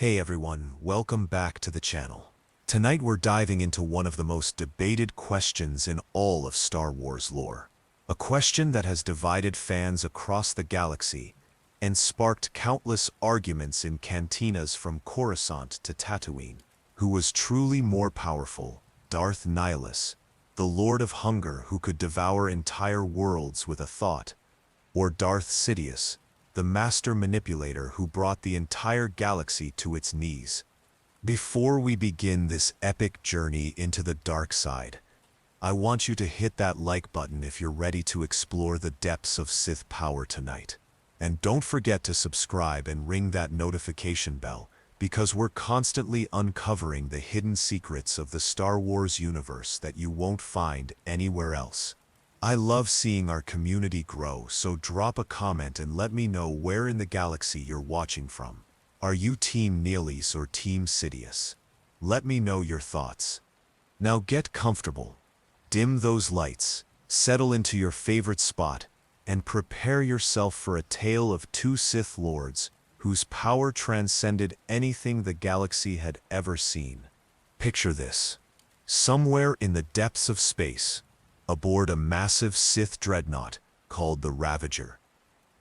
Hey everyone, welcome back to the channel. Tonight we're diving into one of the most debated questions in all of Star Wars lore. A question that has divided fans across the galaxy and sparked countless arguments in cantinas from Coruscant to Tatooine. Who was truly more powerful, Darth Nihilus, the Lord of Hunger who could devour entire worlds with a thought, or Darth Sidious, the master manipulator who brought the entire galaxy to its knees? Before we begin this epic journey into the dark side, I want you to hit that like button if you're ready to explore the depths of Sith power tonight. And don't forget to subscribe and ring that notification bell, because we're constantly uncovering the hidden secrets of the Star Wars universe that you won't find anywhere else. I love seeing our community grow, so drop a comment and let me know where in the galaxy you're watching from. Are you Team Nihilus or Team Sidious? Let me know your thoughts. Now get comfortable, dim those lights, settle into your favorite spot, and prepare yourself for a tale of two Sith Lords whose power transcended anything the galaxy had ever seen. Picture this. Somewhere in the depths of space, aboard a massive Sith dreadnought called the Ravager,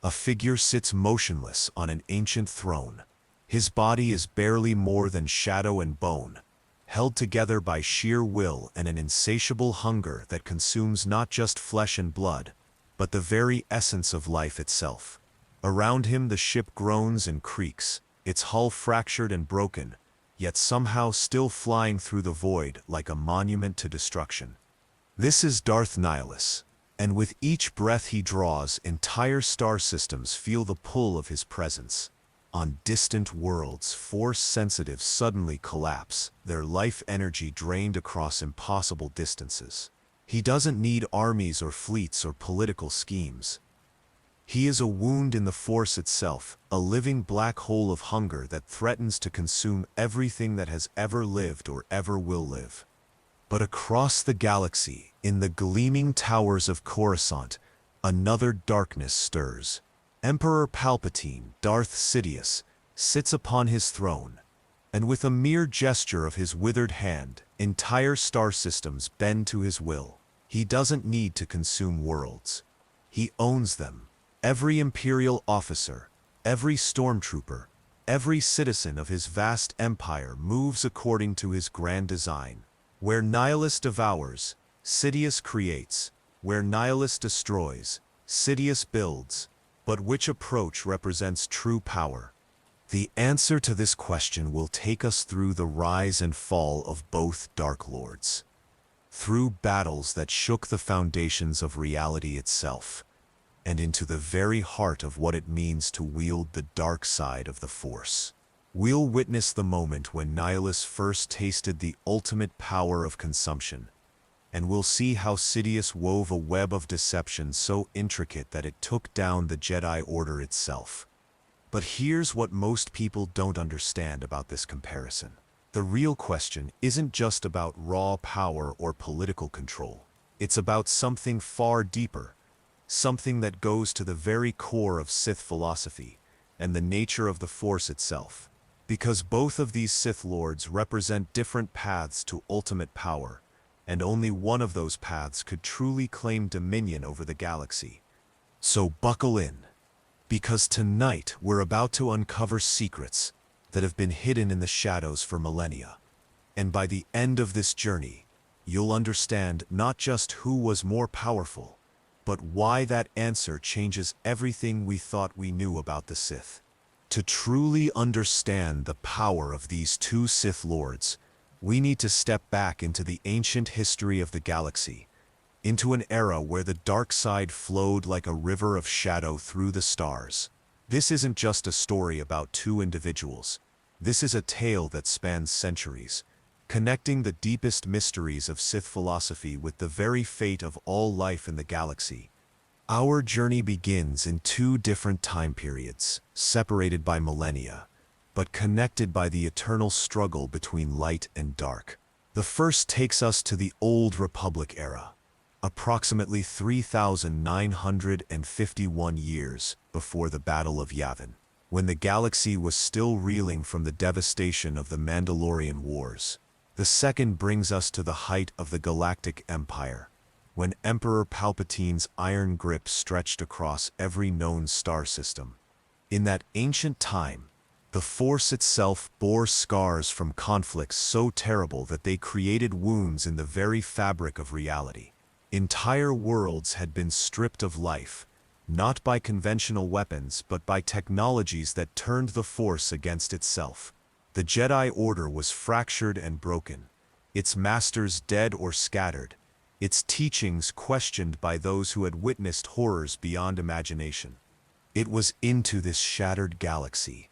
a figure sits motionless on an ancient throne. His body is barely more than shadow and bone, held together by sheer will and an insatiable hunger that consumes not just flesh and blood, but the very essence of life itself. Around him the ship groans and creaks, its hull fractured and broken, yet somehow still flying through the void like a monument to destruction. This is Darth Nihilus, and with each breath he draws, entire star systems feel the pull of his presence. On distant worlds, Force sensitives suddenly collapse, their life energy drained across impossible distances. He doesn't need armies or fleets or political schemes. He is a wound in the Force itself, a living black hole of hunger that threatens to consume everything that has ever lived or ever will live. But across the galaxy, in the gleaming towers of Coruscant, another darkness stirs. Emperor Palpatine, Darth Sidious, sits upon his throne, and with a mere gesture of his withered hand, entire star systems bend to his will. He doesn't need to consume worlds. He owns them. Every Imperial officer, every stormtrooper, every citizen of his vast empire moves according to his grand design. Where Nihilus devours, Sidious creates. Where Nihilus destroys, Sidious builds. But which approach represents true power? The answer to this question will take us through the rise and fall of both Dark Lords, through battles that shook the foundations of reality itself, and into the very heart of what it means to wield the dark side of the Force. We'll witness the moment when Nihilus first tasted the ultimate power of consumption, and we'll see how Sidious wove a web of deception so intricate that it took down the Jedi Order itself. But here's what most people don't understand about this comparison. The real question isn't just about raw power or political control. It's about something far deeper, something that goes to the very core of Sith philosophy and the nature of the Force itself. Because both of these Sith Lords represent different paths to ultimate power, and only one of those paths could truly claim dominion over the galaxy. So buckle in, because tonight we're about to uncover secrets that have been hidden in the shadows for millennia. And by the end of this journey, you'll understand not just who was more powerful, but why that answer changes everything we thought we knew about the Sith. To truly understand the power of these two Sith Lords, we need to step back into the ancient history of the galaxy, into an era where the dark side flowed like a river of shadow through the stars. This isn't just a story about two individuals. This is a tale that spans centuries, connecting the deepest mysteries of Sith philosophy with the very fate of all life in the galaxy. Our journey begins in two different time periods, separated by millennia, but connected by the eternal struggle between light and dark. The first takes us to the Old Republic era, approximately 3,951 years before the Battle of Yavin. when the galaxy was still reeling from the devastation of the Mandalorian Wars. The second brings us to the height of the Galactic Empire, when Emperor Palpatine's iron grip stretched across every known star system. In that ancient time, the Force itself bore scars from conflicts so terrible that they created wounds in the very fabric of reality. Entire worlds had been stripped of life, not by conventional weapons but by technologies that turned the Force against itself. The Jedi Order was fractured and broken, its masters dead or scattered, its teachings questioned by those who had witnessed horrors beyond imagination. It was into this shattered galaxy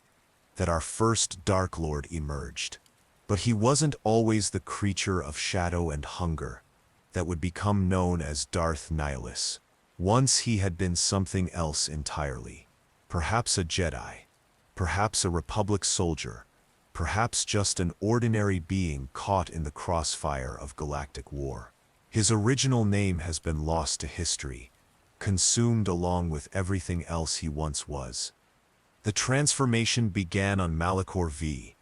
that our first Dark Lord emerged. But he wasn't always the creature of shadow and hunger that would become known as Darth Nihilus. Once he had been something else entirely. Perhaps a Jedi, perhaps a Republic soldier, perhaps just an ordinary being caught in the crossfire of galactic war. His original name has been lost to history, consumed along with everything else he once was. The transformation began on Malachor V,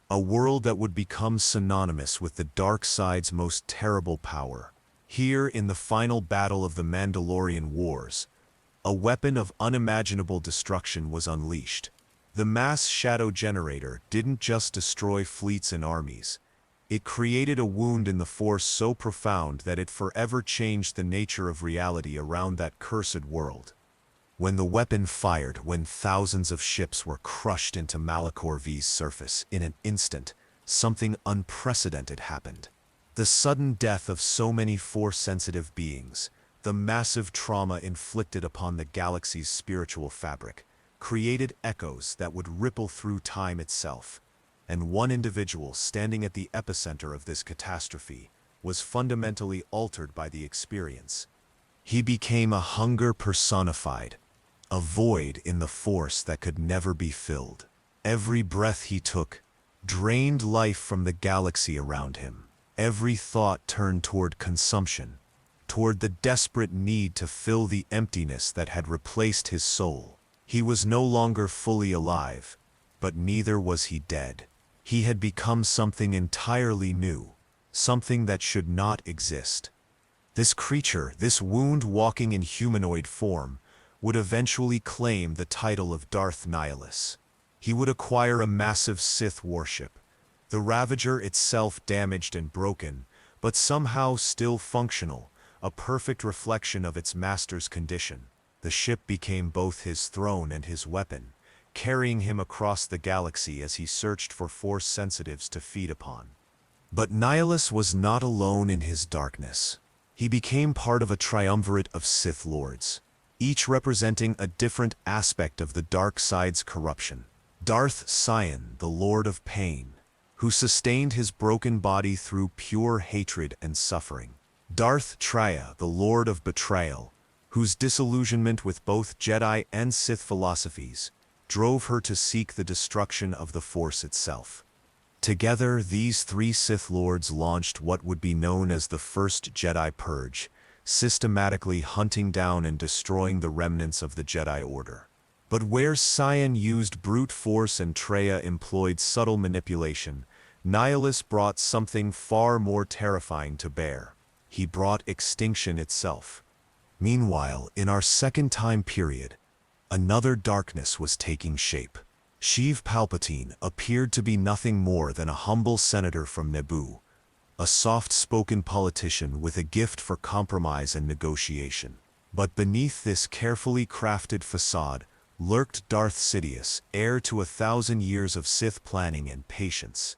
a world that would become synonymous with the dark side's most terrible power. Here, in the final battle of the Mandalorian Wars, a weapon of unimaginable destruction was unleashed. The mass shadow generator didn't just destroy fleets and armies. It created a wound in the Force so profound that it forever changed the nature of reality around that cursed world. When the weapon fired, when thousands of ships were crushed into Malachor V's surface, in an instant, something unprecedented happened. The sudden death of so many Force-sensitive beings, the massive trauma inflicted upon the galaxy's spiritual fabric, created echoes that would ripple through time itself. And one individual standing at the epicenter of this catastrophe was fundamentally altered by the experience. He became a hunger personified, a void in the Force that could never be filled. Every breath he took drained life from the galaxy around him. Every thought turned toward consumption, toward the desperate need to fill the emptiness that had replaced his soul. He was no longer fully alive, but neither was he dead. He had become something entirely new, something that should not exist. This creature, this wound walking in humanoid form, would eventually claim the title of Darth Nihilus. He would acquire a massive Sith warship, the Ravager itself damaged and broken, but somehow still functional, a perfect reflection of its master's condition. The ship became both his throne and his weapon, carrying him across the galaxy as he searched for Force sensitives to feed upon. But Nihilus was not alone in his darkness. He became part of a triumvirate of Sith Lords, each representing a different aspect of the dark side's corruption. Darth Sion, the Lord of Pain, who sustained his broken body through pure hatred and suffering. Darth Traya, the Lord of Betrayal, whose disillusionment with both Jedi and Sith philosophies drove her to seek the destruction of the Force itself. Together, these three Sith Lords launched what would be known as the First Jedi Purge, systematically hunting down and destroying the remnants of the Jedi Order. But where Sion used brute force and Traya employed subtle manipulation, Nihilus brought something far more terrifying to bear. He brought extinction itself. Meanwhile, in our second time period, another darkness was taking shape. Sheev Palpatine appeared to be nothing more than a humble senator from Naboo, a soft-spoken politician with a gift for compromise and negotiation. But beneath this carefully crafted facade lurked Darth Sidious, heir to 1,000 years of Sith planning and patience.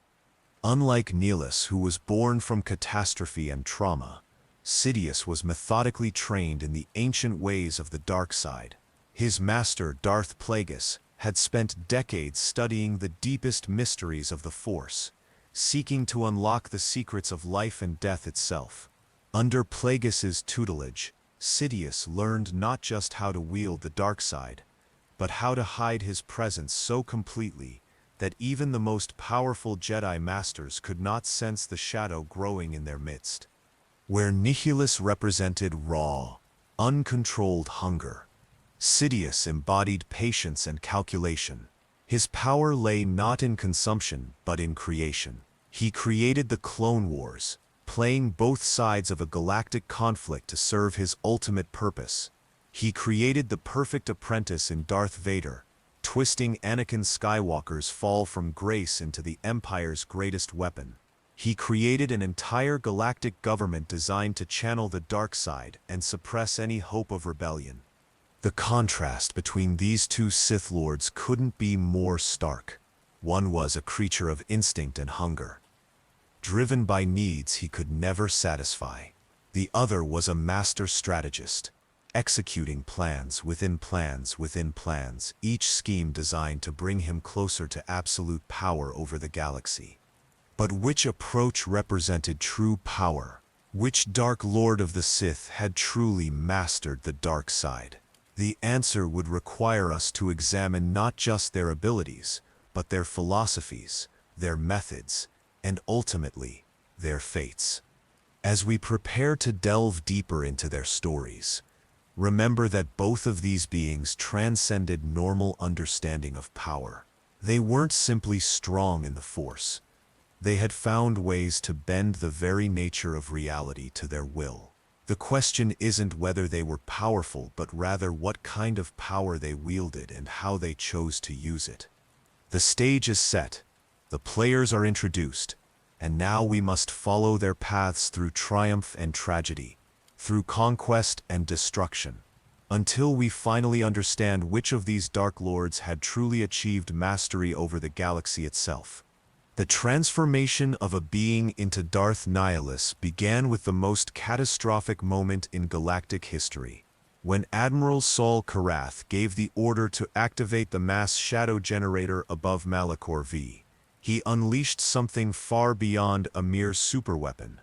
Unlike Nihilus, who was born from catastrophe and trauma, Sidious was methodically trained in the ancient ways of the dark side. His master, Darth Plagueis, had spent decades studying the deepest mysteries of the Force, seeking to unlock the secrets of life and death itself. Under Plagueis's tutelage, Sidious learned not just how to wield the dark side, but how to hide his presence so completely that even the most powerful Jedi Masters could not sense the shadow growing in their midst. Where Nihilus represented raw, uncontrolled hunger, Sidious embodied patience and calculation. His power lay not in consumption, but in creation. He created the Clone Wars, playing both sides of a galactic conflict to serve his ultimate purpose. He created the perfect apprentice in Darth Vader, twisting Anakin Skywalker's fall from grace into the Empire's greatest weapon. He created an entire galactic government designed to channel the dark side and suppress any hope of rebellion. The contrast between these two Sith Lords couldn't be more stark. One was a creature of instinct and hunger, driven by needs he could never satisfy. The other was a master strategist, executing plans within plans within plans, each scheme designed to bring him closer to absolute power over the galaxy. But which approach represented true power? Which Dark Lord of the Sith had truly mastered the dark side? The answer would require us to examine not just their abilities, but their philosophies, their methods, and ultimately, their fates. As we prepare to delve deeper into their stories, remember that both of these beings transcended normal understanding of power. They weren't simply strong in the Force. They had found ways to bend the very nature of reality to their will. The question isn't whether they were powerful, but rather what kind of power they wielded and how they chose to use it. The stage is set, the players are introduced, and now we must follow their paths through triumph and tragedy, through conquest and destruction, until we finally understand which of these Dark Lords had truly achieved mastery over the galaxy itself. The transformation of a being into Darth Nihilus began with the most catastrophic moment in galactic history, when Admiral Saul Karath gave the order to activate the mass shadow generator above Malachor V. He unleashed something far beyond a mere superweapon.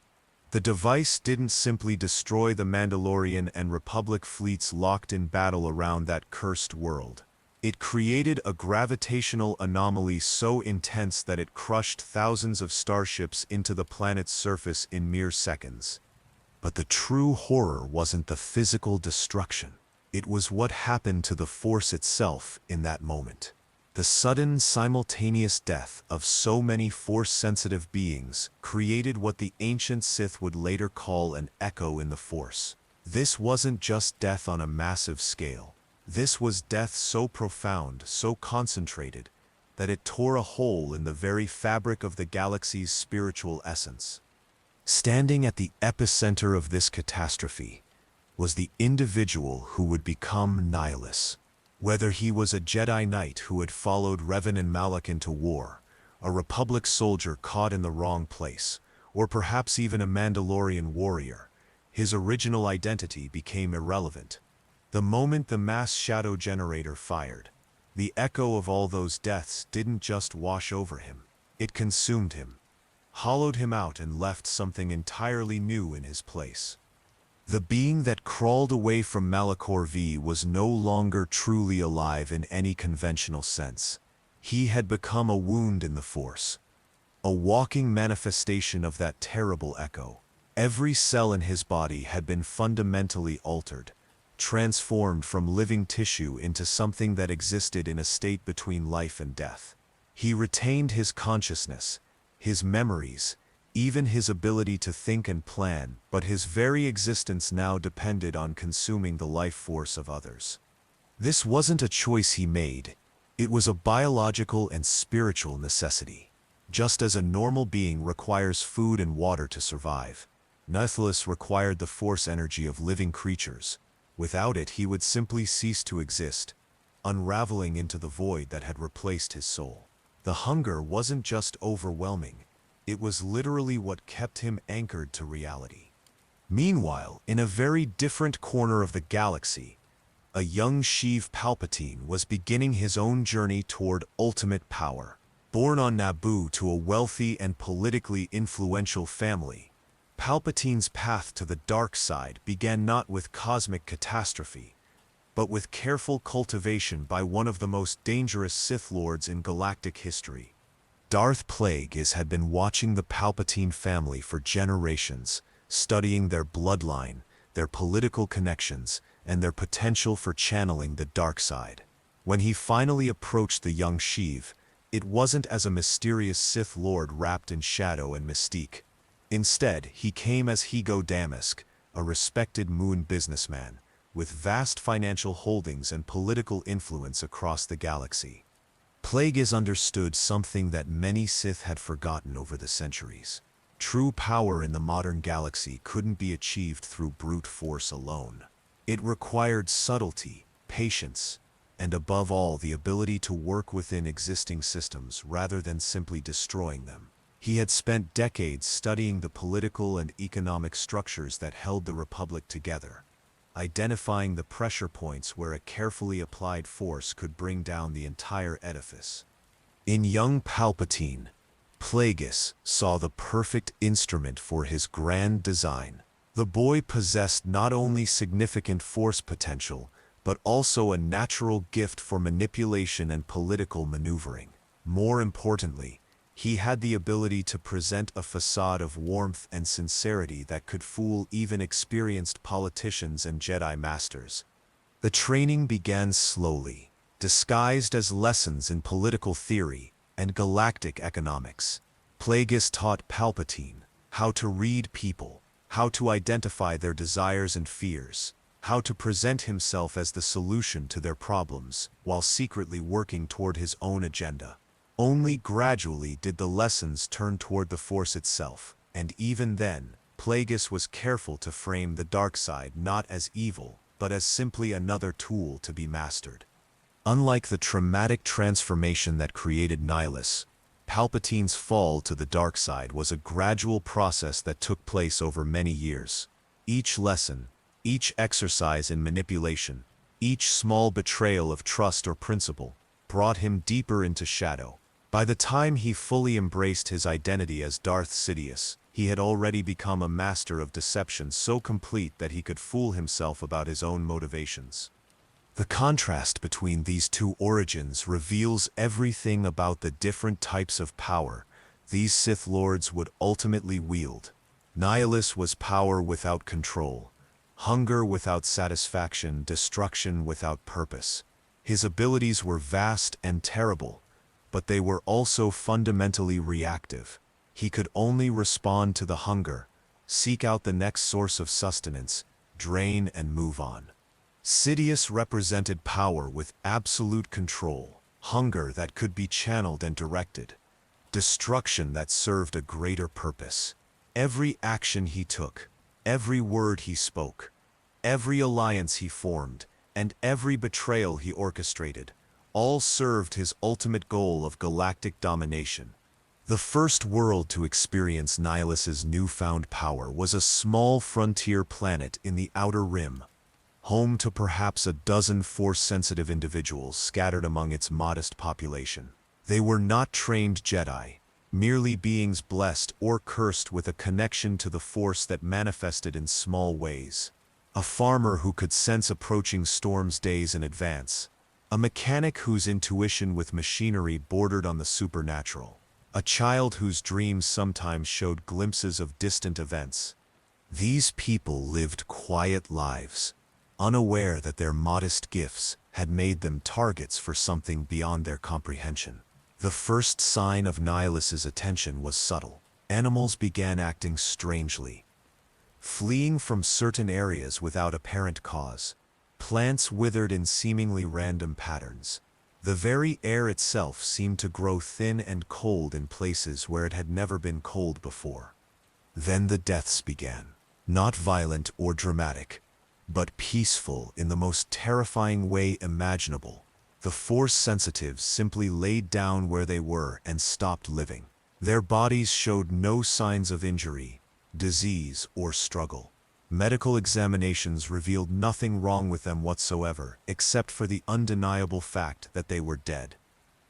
The device didn't simply destroy the Mandalorian and Republic fleets locked in battle around that cursed world. It created a gravitational anomaly so intense that it crushed thousands of starships into the planet's surface in mere seconds. But the true horror wasn't the physical destruction. It was what happened to the Force itself in that moment. The sudden, simultaneous death of so many Force-sensitive beings created what the ancient Sith would later call an echo in the Force. This wasn't just death on a massive scale. This was death so profound, so concentrated, that it tore a hole in the very fabric of the galaxy's spiritual essence. Standing at the epicenter of this catastrophe was the individual who would become Nihilus. Whether he was a Jedi Knight who had followed Revan and Malak into war, a Republic soldier caught in the wrong place, or perhaps even a Mandalorian warrior, his original identity became irrelevant. The moment the mass shadow generator fired, the echo of all those deaths didn't just wash over him. It consumed him, hollowed him out, and left something entirely new in his place. The being that crawled away from Malachor V was no longer truly alive in any conventional sense. He had become a wound in the Force, a walking manifestation of that terrible echo. Every cell in his body had been fundamentally altered, transformed from living tissue into something that existed in a state between life and death. He retained his consciousness, his memories, even his ability to think and plan, but his very existence now depended on consuming the life force of others. This wasn't a choice he made, it was a biological and spiritual necessity. Just as a normal being requires food and water to survive, Nihilus required the force energy of living creatures. Without it, he would simply cease to exist, unraveling into the void that had replaced his soul. The hunger wasn't just overwhelming, it was literally what kept him anchored to reality. Meanwhile, in a very different corner of the galaxy, a young Sheev Palpatine was beginning his own journey toward ultimate power. Born on Naboo to a wealthy and politically influential family, Palpatine's path to the dark side began not with cosmic catastrophe, but with careful cultivation by one of the most dangerous Sith Lords in galactic history. Darth Plagueis had been watching the Palpatine family for generations, studying their bloodline, their political connections, and their potential for channeling the dark side. When he finally approached the young Sheev, it wasn't as a mysterious Sith Lord wrapped in shadow and mystique. Instead, he came as Higo Damask, a respected Moon businessman, with vast financial holdings and political influence across the galaxy. Plagueis understood something that many Sith had forgotten over the centuries. True power in the modern galaxy couldn't be achieved through brute force alone. It required subtlety, patience, and above all the ability to work within existing systems rather than simply destroying them. He had spent decades studying the political and economic structures that held the Republic together, identifying the pressure points where a carefully applied force could bring down the entire edifice. In young Palpatine, Plagueis saw the perfect instrument for his grand design. The boy possessed not only significant force potential, but also a natural gift for manipulation and political maneuvering. More importantly, he had the ability to present a facade of warmth and sincerity that could fool even experienced politicians and Jedi Masters. The training began slowly, disguised as lessons in political theory and galactic economics. Plagueis taught Palpatine how to read people, how to identify their desires and fears, how to present himself as the solution to their problems, while secretly working toward his own agenda. Only gradually did the lessons turn toward the Force itself, and even then, Plagueis was careful to frame the dark side not as evil, but as simply another tool to be mastered. Unlike the traumatic transformation that created Nihilus, Palpatine's fall to the dark side was a gradual process that took place over many years. Each lesson, each exercise in manipulation, each small betrayal of trust or principle, brought him deeper into shadow. By the time he fully embraced his identity as Darth Sidious, he had already become a master of deception so complete that he could fool himself about his own motivations. The contrast between these two origins reveals everything about the different types of power these Sith Lords would ultimately wield. Nihilus was power without control, hunger without satisfaction, destruction without purpose. His abilities were vast and terrible, but they were also fundamentally reactive. He could only respond to the hunger, seek out the next source of sustenance, drain and move on. Sidious represented power with absolute control, hunger that could be channeled and directed, destruction that served a greater purpose. Every action he took, every word he spoke, every alliance he formed, and every betrayal he orchestrated, all served his ultimate goal of galactic domination. The first world to experience Nihilus's newfound power was a small frontier planet in the Outer Rim, home to perhaps a dozen Force-sensitive individuals scattered among its modest population. They were not trained Jedi, merely beings blessed or cursed with a connection to the Force that manifested in small ways. A farmer who could sense approaching storms days in advance. A mechanic whose intuition with machinery bordered on the supernatural. A child whose dreams sometimes showed glimpses of distant events. These people lived quiet lives, unaware that their modest gifts had made them targets for something beyond their comprehension. The first sign of Nihilus's attention was subtle. Animals began acting strangely, fleeing from certain areas without apparent cause. Plants withered in seemingly random patterns. The very air itself seemed to grow thin and cold in places where it had never been cold before. Then the deaths began, not violent or dramatic, but peaceful in the most terrifying way imaginable. The Force sensitives simply laid down where they were and stopped living. Their bodies showed no signs of injury, disease, or struggle. Medical examinations revealed nothing wrong with them whatsoever, except for the undeniable fact that they were dead.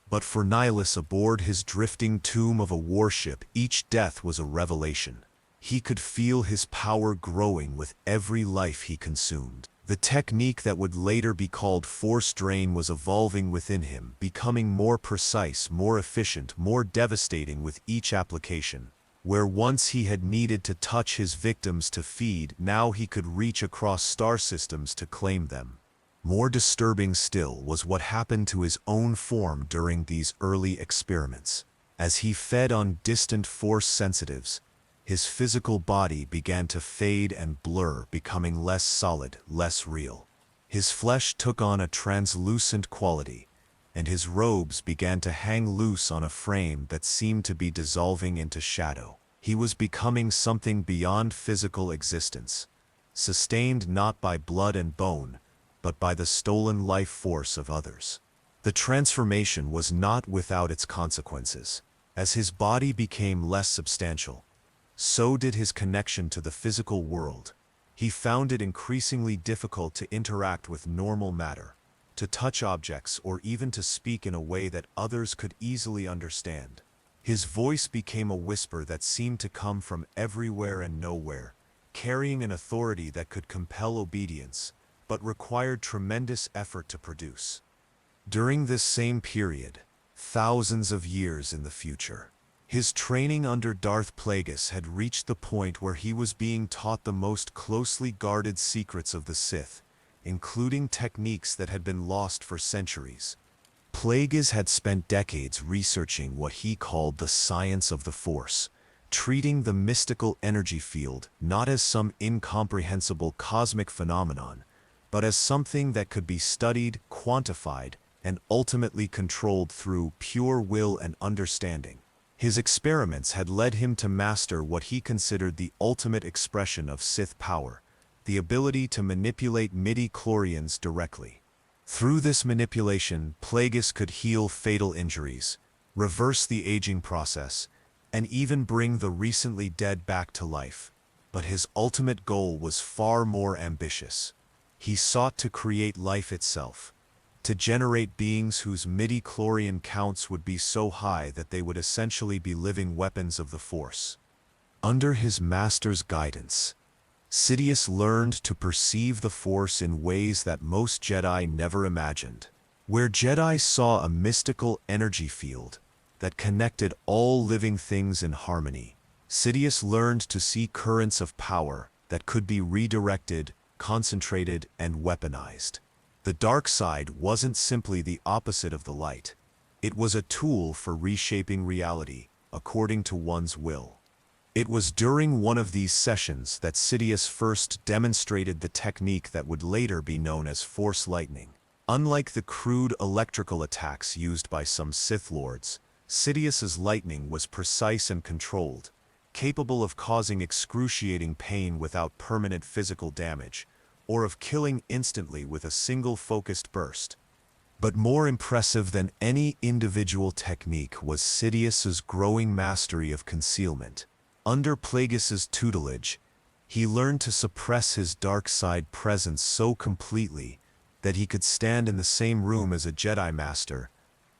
But for Nihilus aboard his drifting tomb of a warship, each death was a revelation. He could feel his power growing with every life he consumed. The technique that would later be called Force Drain was evolving within him, becoming more precise, more efficient, more devastating with each application. Where once he had needed to touch his victims to feed, now he could reach across star systems to claim them. More disturbing still was what happened to his own form during these early experiments. As he fed on distant force sensitives, his physical body began to fade and blur, becoming less solid, less real. His flesh took on a translucent quality, and his robes began to hang loose on a frame that seemed to be dissolving into shadow. He was becoming something beyond physical existence, sustained not by blood and bone, but by the stolen life force of others. The transformation was not without its consequences. As his body became less substantial, so did his connection to the physical world. He found it increasingly difficult to interact with normal matter, to touch objects, or even to speak in a way that others could easily understand. His voice became a whisper that seemed to come from everywhere and nowhere, carrying an authority that could compel obedience, but required tremendous effort to produce. During this same period, thousands of years in the future, his training under Darth Plagueis had reached the point where he was being taught the most closely guarded secrets of the Sith, including techniques that had been lost for centuries. Plagueis had spent decades researching what he called the science of the Force, treating the mystical energy field not as some incomprehensible cosmic phenomenon, but as something that could be studied, quantified, and ultimately controlled through pure will and understanding. His experiments had led him to master what he considered the ultimate expression of Sith power, the ability to manipulate midi-chlorians directly. Through this manipulation, Plagueis could heal fatal injuries, reverse the aging process, and even bring the recently dead back to life. But his ultimate goal was far more ambitious. He sought to create life itself, to generate beings whose midi-chlorian counts would be so high that they would essentially be living weapons of the Force. Under his master's guidance, Sidious learned to perceive the Force in ways that most Jedi never imagined. Where Jedi saw a mystical energy field that connected all living things in harmony, Sidious learned to see currents of power that could be redirected, concentrated, and weaponized. The dark side wasn't simply the opposite of the light. It was a tool for reshaping reality according to one's will. It was during one of these sessions that Sidious first demonstrated the technique that would later be known as Force lightning. Unlike the crude electrical attacks used by some Sith Lords, Sidious's lightning was precise and controlled, capable of causing excruciating pain without permanent physical damage, or of killing instantly with a single focused burst. But more impressive than any individual technique was Sidious's growing mastery of concealment. Under Plagueis's tutelage, he learned to suppress his dark side presence so completely that he could stand in the same room as a Jedi Master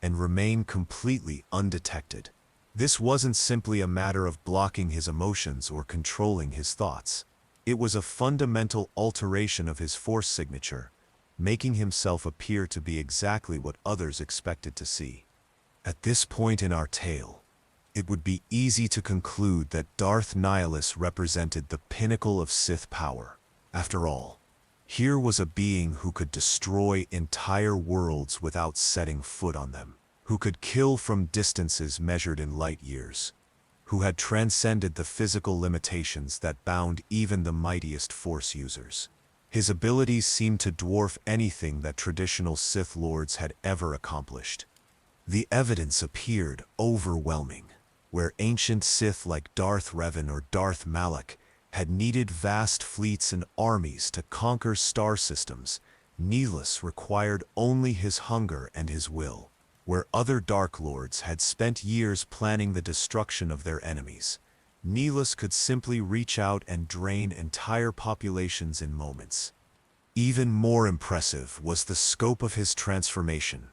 and remain completely undetected. This wasn't simply a matter of blocking his emotions or controlling his thoughts. It was a fundamental alteration of his Force signature, making himself appear to be exactly what others expected to see. At this point in our tale, it would be easy to conclude that Darth Nihilus represented the pinnacle of Sith power. After all, here was a being who could destroy entire worlds without setting foot on them, who could kill from distances measured in light years, who had transcended the physical limitations that bound even the mightiest Force users. His abilities seemed to dwarf anything that traditional Sith Lords had ever accomplished. The evidence appeared overwhelming. Where ancient Sith like Darth Revan or Darth Malak had needed vast fleets and armies to conquer star systems, Nihilus required only his hunger and his will. Where other Dark Lords had spent years planning the destruction of their enemies, Nihilus could simply reach out and drain entire populations in moments. Even more impressive was the scope of his transformation.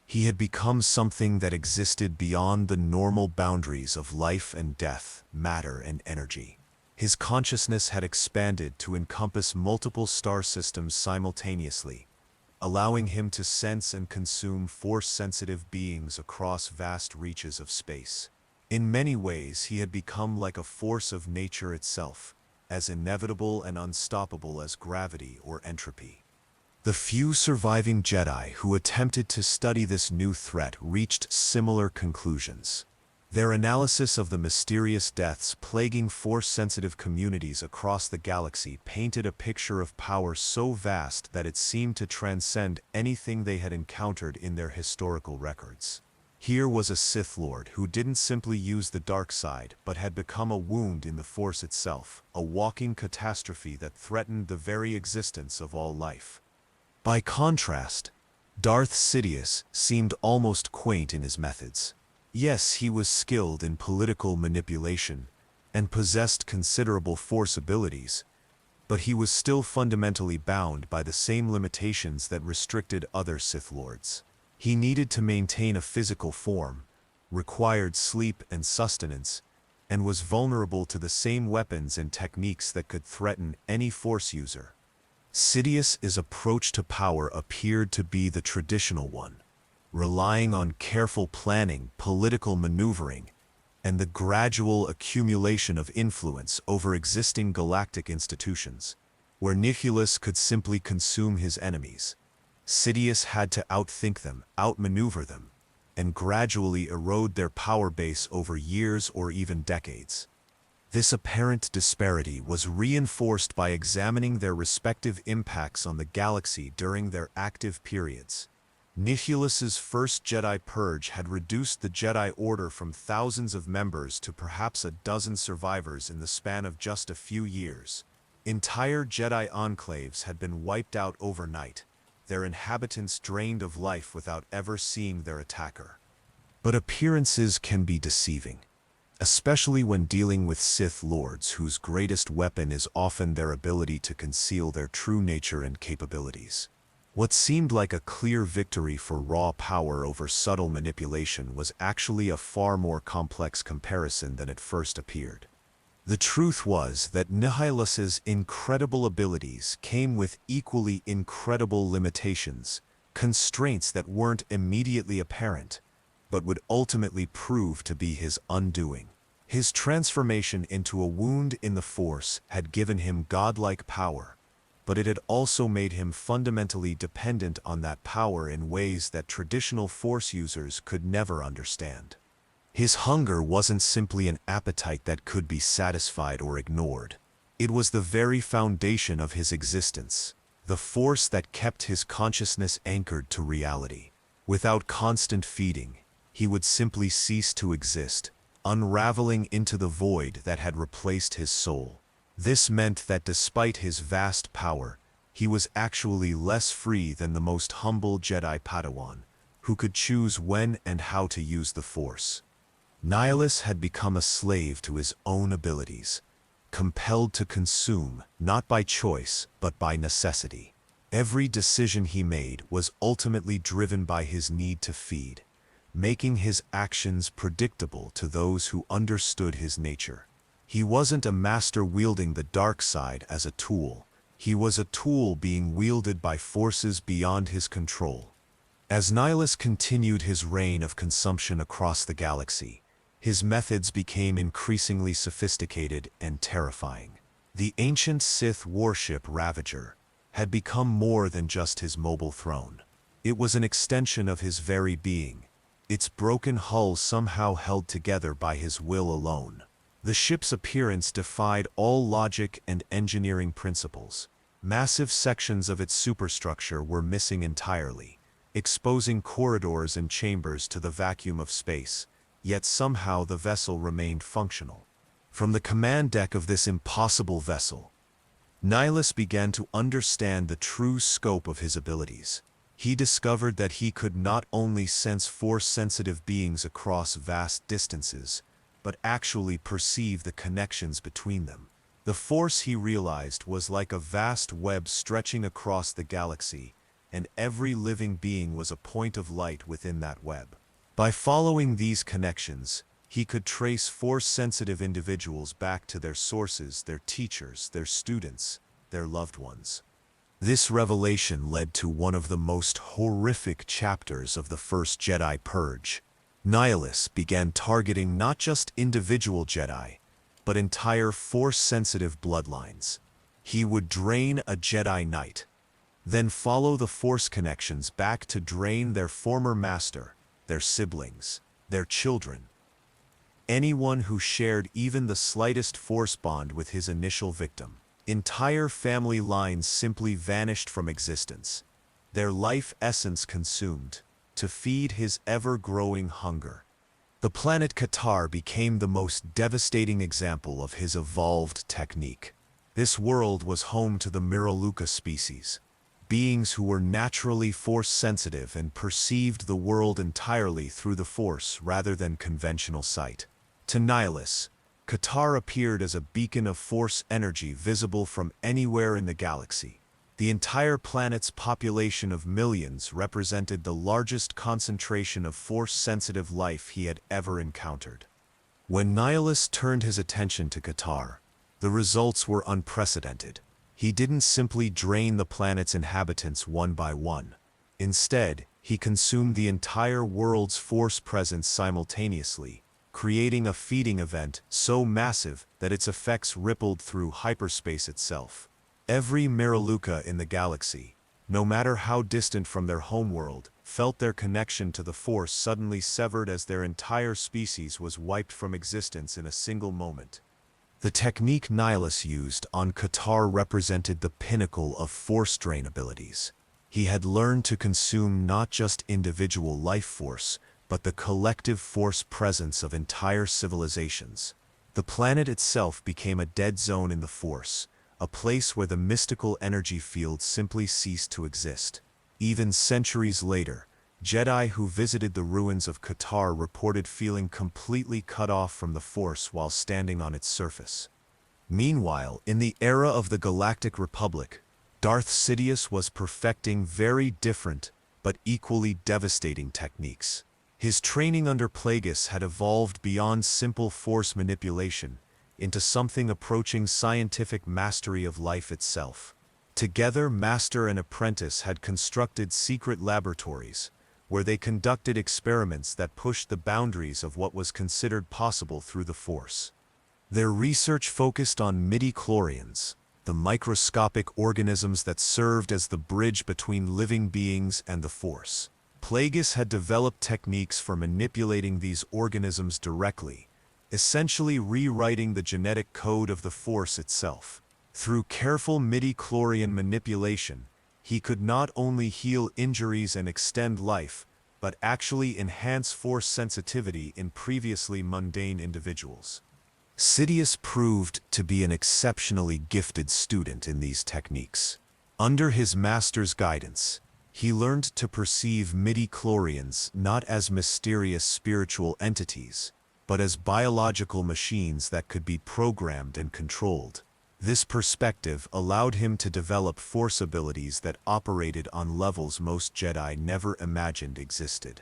He had become something that existed beyond the normal boundaries of life and death, matter and energy. His consciousness had expanded to encompass multiple star systems simultaneously, allowing him to sense and consume Force-sensitive beings across vast reaches of space. In many ways, he had become like a force of nature itself, as inevitable and unstoppable as gravity or entropy. The few surviving Jedi who attempted to study this new threat reached similar conclusions. Their analysis of the mysterious deaths plaguing Force-sensitive communities across the galaxy painted a picture of power so vast that it seemed to transcend anything they had encountered in their historical records. Here was a Sith Lord who didn't simply use the dark side, but had become a wound in the Force itself, a walking catastrophe that threatened the very existence of all life. By contrast, Darth Sidious seemed almost quaint in his methods. Yes, he was skilled in political manipulation and possessed considerable Force abilities, but he was still fundamentally bound by the same limitations that restricted other Sith Lords. He needed to maintain a physical form, required sleep and sustenance, and was vulnerable to the same weapons and techniques that could threaten any Force user. Sidious's approach to power appeared to be the traditional one, relying on careful planning, political maneuvering, and the gradual accumulation of influence over existing galactic institutions. Where Nihilus could simply consume his enemies, Sidious had to outthink them, outmaneuver them, and gradually erode their power base over years or even decades. This apparent disparity was reinforced by examining their respective impacts on the galaxy during their active periods. Nihilus's first Jedi purge had reduced the Jedi Order from thousands of members to perhaps a dozen survivors in the span of just a few years. Entire Jedi enclaves had been wiped out overnight, their inhabitants drained of life without ever seeing their attacker. But appearances can be deceiving, especially when dealing with Sith Lords whose greatest weapon is often their ability to conceal their true nature and capabilities. What seemed like a clear victory for raw power over subtle manipulation was actually a far more complex comparison than it first appeared. The truth was that Nihilus's incredible abilities came with equally incredible limitations, constraints that weren't immediately apparent, but would ultimately prove to be his undoing. His transformation into a wound in the Force had given him godlike power, but it had also made him fundamentally dependent on that power in ways that traditional Force users could never understand. His hunger wasn't simply an appetite that could be satisfied or ignored. It was the very foundation of his existence, the force that kept his consciousness anchored to reality. Without constant feeding, he would simply cease to exist, unraveling into the void that had replaced his soul. This meant that despite his vast power, he was actually less free than the most humble Jedi Padawan, who could choose when and how to use the Force. Nihilus had become a slave to his own abilities, compelled to consume, not by choice, but by necessity. Every decision he made was ultimately driven by his need to feed, making his actions predictable to those who understood his nature. He wasn't a master wielding the dark side as a tool. He was a tool being wielded by forces beyond his control. As Nihilus continued his reign of consumption across the galaxy, his methods became increasingly sophisticated and terrifying. The ancient Sith warship Ravager had become more than just his mobile throne. It was an extension of his very being, its broken hull somehow held together by his will alone. The ship's appearance defied all logic and engineering principles. Massive sections of its superstructure were missing entirely, exposing corridors and chambers to the vacuum of space, yet somehow the vessel remained functional. From the command deck of this impossible vessel, Nihilus began to understand the true scope of his abilities. He discovered that he could not only sense Force-sensitive beings across vast distances, but actually perceive the connections between them. The Force, he realized, was like a vast web stretching across the galaxy, and every living being was a point of light within that web. By following these connections, he could trace Force-sensitive individuals back to their sources, their teachers, their students, their loved ones. This revelation led to one of the most horrific chapters of the first Jedi Purge. Nihilus began targeting not just individual Jedi, but entire Force-sensitive bloodlines. He would drain a Jedi Knight, then follow the force connections back to drain their former master, their siblings, their children. Anyone who shared even the slightest force bond with his initial victim. Entire family lines simply vanished from existence, their life essence consumed, to feed his ever-growing hunger. The planet Qatar became the most devastating example of his evolved technique. This world was home to the Miraluka species, beings who were naturally force-sensitive and perceived the world entirely through the force rather than conventional sight. To Nihilus, Qatar appeared as a beacon of force energy visible from anywhere in the galaxy. The entire planet's population of millions represented the largest concentration of force-sensitive life he had ever encountered. When Nihilus turned his attention to Qatar, the results were unprecedented. He didn't simply drain the planet's inhabitants one by one. Instead, he consumed the entire world's force presence simultaneously, creating a feeding event so massive that its effects rippled through hyperspace itself. Every Miraluka in the galaxy, no matter how distant from their homeworld, felt their connection to the Force suddenly severed as their entire species was wiped from existence in a single moment. The technique Nihilus used on Qatar represented the pinnacle of Force drain abilities. He had learned to consume not just individual life force, but the collective force presence of entire civilizations. The planet itself became a dead zone in the Force, a place where the mystical energy field simply ceased to exist. Even centuries later, Jedi who visited the ruins of Qatar reported feeling completely cut off from the Force while standing on its surface. Meanwhile, in the era of the Galactic Republic, Darth Sidious was perfecting very different but equally devastating techniques. His training under Plagueis had evolved beyond simple force manipulation into something approaching scientific mastery of life itself. Together, master and apprentice had constructed secret laboratories, where they conducted experiments that pushed the boundaries of what was considered possible through the Force. Their research focused on midi-chlorians, the microscopic organisms that served as the bridge between living beings and the Force. Plagueis had developed techniques for manipulating these organisms directly, essentially rewriting the genetic code of the Force itself. Through careful midi-chlorian manipulation, he could not only heal injuries and extend life, but actually enhance force sensitivity in previously mundane individuals. Sidious proved to be an exceptionally gifted student in these techniques. Under his master's guidance, he learned to perceive midi-chlorians not as mysterious spiritual entities, but as biological machines that could be programmed and controlled. This perspective allowed him to develop force abilities that operated on levels most Jedi never imagined existed.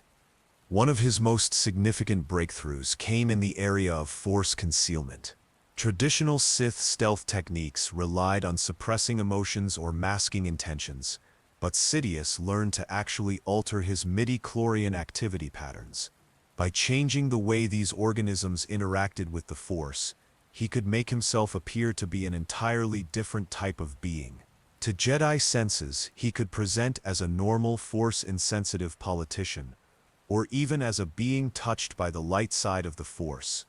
One of his most significant breakthroughs came in the area of force concealment. Traditional Sith stealth techniques relied on suppressing emotions or masking intentions, but Sidious learned to actually alter his midi-chlorian activity patterns. By changing the way these organisms interacted with the Force, he could make himself appear to be an entirely different type of being. To Jedi senses, he could present as a normal Force-insensitive politician, or even as a being touched by the light side of the Force.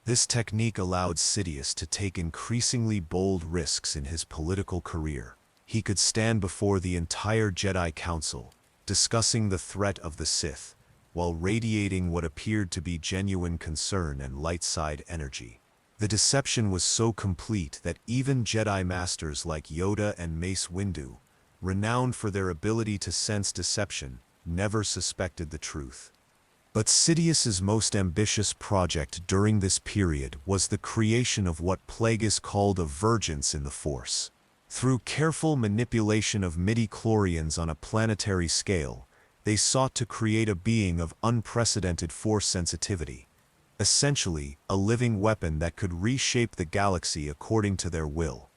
This technique allowed Sidious to take increasingly bold risks in his political career. He could stand before the entire Jedi Council, discussing the threat of the Sith, while radiating what appeared to be genuine concern and light side energy. The deception was so complete that even Jedi Masters like Yoda and Mace Windu, renowned for their ability to sense deception, never suspected the truth. But Sidious's most ambitious project during this period was the creation of what Plagueis called a vergence in the Force. Through careful manipulation of midi-chlorians on a planetary scale, they sought to create a being of unprecedented force sensitivity. Essentially, a living weapon that could reshape the galaxy according to their will.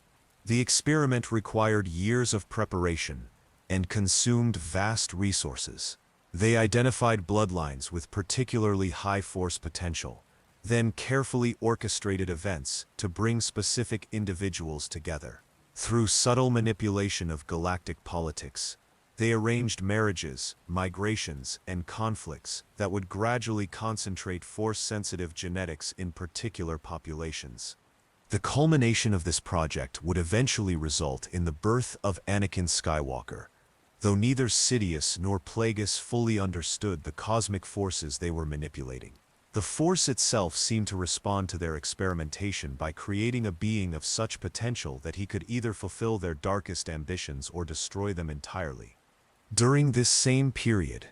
The experiment required years of preparation and consumed vast resources. They identified bloodlines with particularly high force potential, then carefully orchestrated events to bring specific individuals together. Through subtle manipulation of galactic politics, they arranged marriages, migrations, and conflicts that would gradually concentrate Force-sensitive genetics in particular populations. The culmination of this project would eventually result in the birth of Anakin Skywalker, though neither Sidious nor Plagueis fully understood the cosmic forces they were manipulating. The Force itself seemed to respond to their experimentation by creating a being of such potential that he could either fulfill their darkest ambitions or destroy them entirely. During this same period,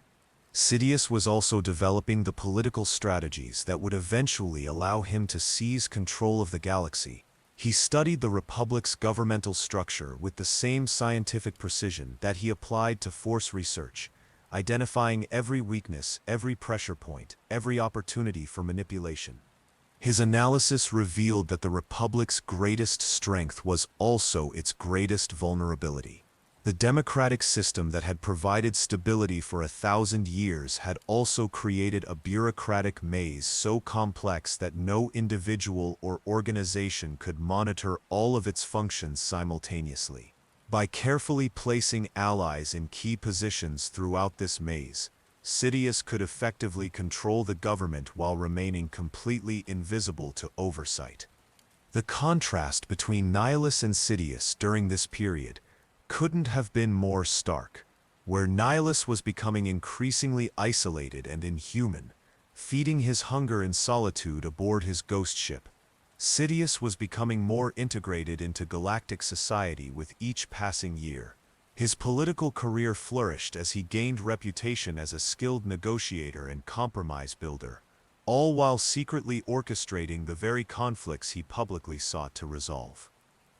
Sidious was also developing the political strategies that would eventually allow him to seize control of the galaxy. He studied the Republic's governmental structure with the same scientific precision that he applied to Force research, identifying every weakness, every pressure point, every opportunity for manipulation. His analysis revealed that the Republic's greatest strength was also its greatest vulnerability. The democratic system that had provided stability for 1,000 years had also created a bureaucratic maze so complex that no individual or organization could monitor all of its functions simultaneously. By carefully placing allies in key positions throughout this maze, Sidious could effectively control the government while remaining completely invisible to oversight. The contrast between Nihilus and Sidious during this period couldn't have been more stark. Where Nihilus was becoming increasingly isolated and inhuman, feeding his hunger in solitude aboard his ghost ship, Sidious was becoming more integrated into galactic society with each passing year. His political career flourished as he gained reputation as a skilled negotiator and compromise builder, all while secretly orchestrating the very conflicts he publicly sought to resolve.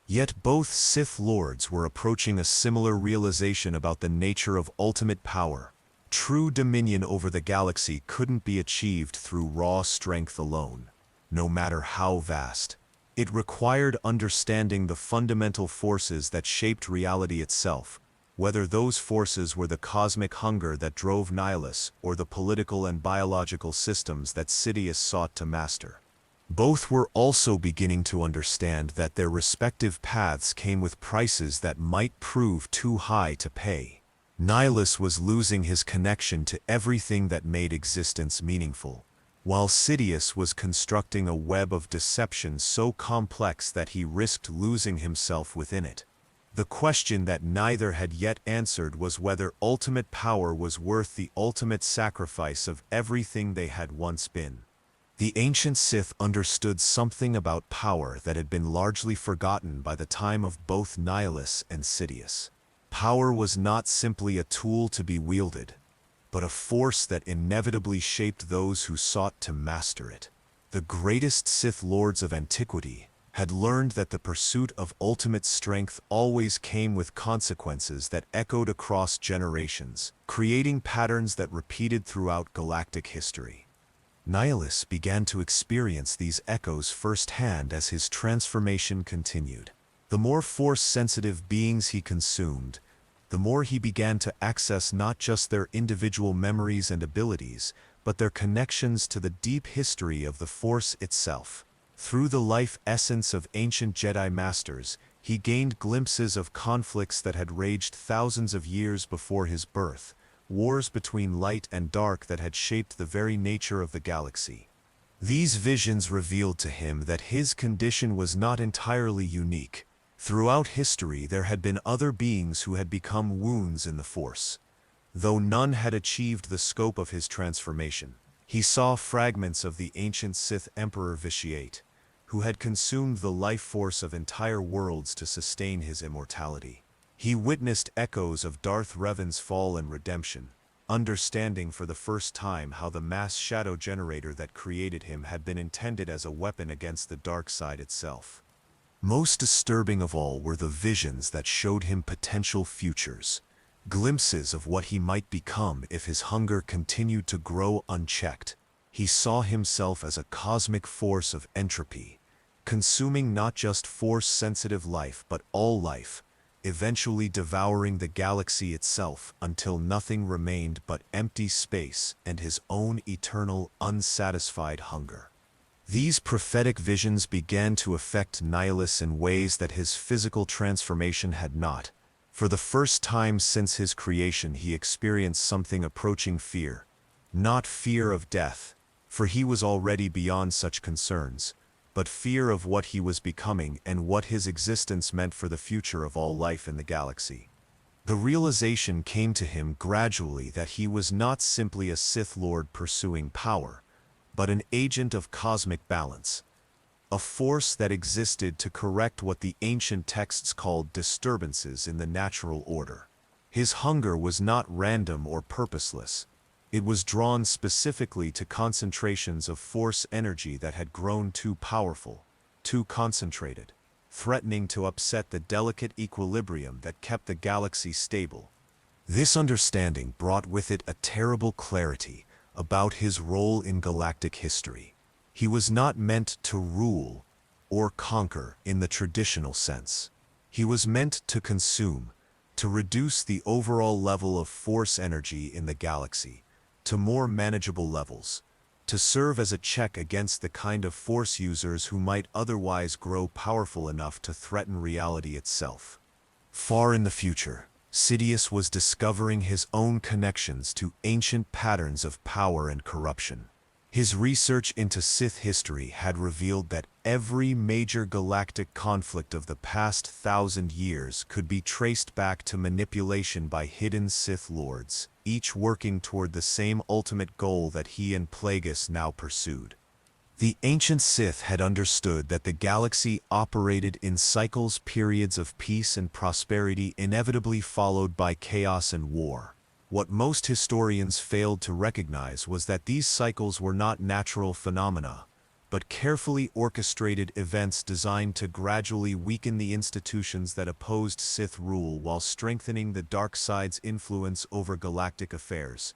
Yet both Sith Lords were approaching a similar realization about the nature of ultimate power. True dominion over the galaxy couldn't be achieved through raw strength alone, no matter how vast. It required understanding the fundamental forces that shaped reality itself, whether those forces were the cosmic hunger that drove Nihilus or the political and biological systems that Sidious sought to master. Both were also beginning to understand that their respective paths came with prices that might prove too high to pay. Nihilus was losing his connection to everything that made existence meaningful, while Sidious was constructing a web of deception so complex that he risked losing himself within it. The question that neither had yet answered was whether ultimate power was worth the ultimate sacrifice of everything they had once been. The ancient Sith understood something about power that had been largely forgotten by the time of both Nihilus and Sidious. Power was not simply a tool to be wielded, but a force that inevitably shaped those who sought to master it. The greatest Sith Lords of antiquity had learned that the pursuit of ultimate strength always came with consequences that echoed across generations, creating patterns that repeated throughout galactic history. Nihilus began to experience these echoes firsthand as his transformation continued. The more Force-sensitive beings he consumed, the more he began to access not just their individual memories and abilities, but their connections to the deep history of the Force itself. Through the life essence of ancient Jedi Masters, he gained glimpses of conflicts that had raged thousands of years before his birth, wars between light and dark that had shaped the very nature of the galaxy. These visions revealed to him that his condition was not entirely unique. Throughout history there had been other beings who had become wounds in the Force. Though none had achieved the scope of his transformation, he saw fragments of the ancient Sith Emperor Vitiate, who had consumed the life force of entire worlds to sustain his immortality. He witnessed echoes of Darth Revan's fall and redemption, understanding for the first time how the mass shadow generator that created him had been intended as a weapon against the dark side itself. Most disturbing of all were the visions that showed him potential futures, glimpses of what he might become if his hunger continued to grow unchecked. He saw himself as a cosmic force of entropy, consuming not just Force-sensitive life but all life, eventually devouring the galaxy itself until nothing remained but empty space and his own eternal, unsatisfied hunger. These prophetic visions began to affect Nihilus in ways that his physical transformation had not. For the first time since his creation, he experienced something approaching fear. Not fear of death, for he was already beyond such concerns, but fear of what he was becoming and what his existence meant for the future of all life in the galaxy. The realization came to him gradually that he was not simply a Sith Lord pursuing power, but an agent of cosmic balance, a force that existed to correct what the ancient texts called disturbances in the natural order. His hunger was not random or purposeless. It was drawn specifically to concentrations of force energy that had grown too powerful, too concentrated, threatening to upset the delicate equilibrium that kept the galaxy stable. This understanding brought with it a terrible clarity about his role in galactic history. He was not meant to rule or conquer in the traditional sense. He was meant to consume, to reduce the overall level of force energy in the galaxy to more manageable levels, to serve as a check against the kind of force users who might otherwise grow powerful enough to threaten reality itself. Far in the future, Sidious was discovering his own connections to ancient patterns of power and corruption. His research into Sith history had revealed that every major galactic conflict of the past 1,000 years could be traced back to manipulation by hidden Sith Lords, each working toward the same ultimate goal that he and Plagueis now pursued. The ancient Sith had understood that the galaxy operated in cycles, periods of peace and prosperity inevitably followed by chaos and war. What most historians failed to recognize was that these cycles were not natural phenomena, but carefully orchestrated events designed to gradually weaken the institutions that opposed Sith rule while strengthening the dark side's influence over galactic affairs.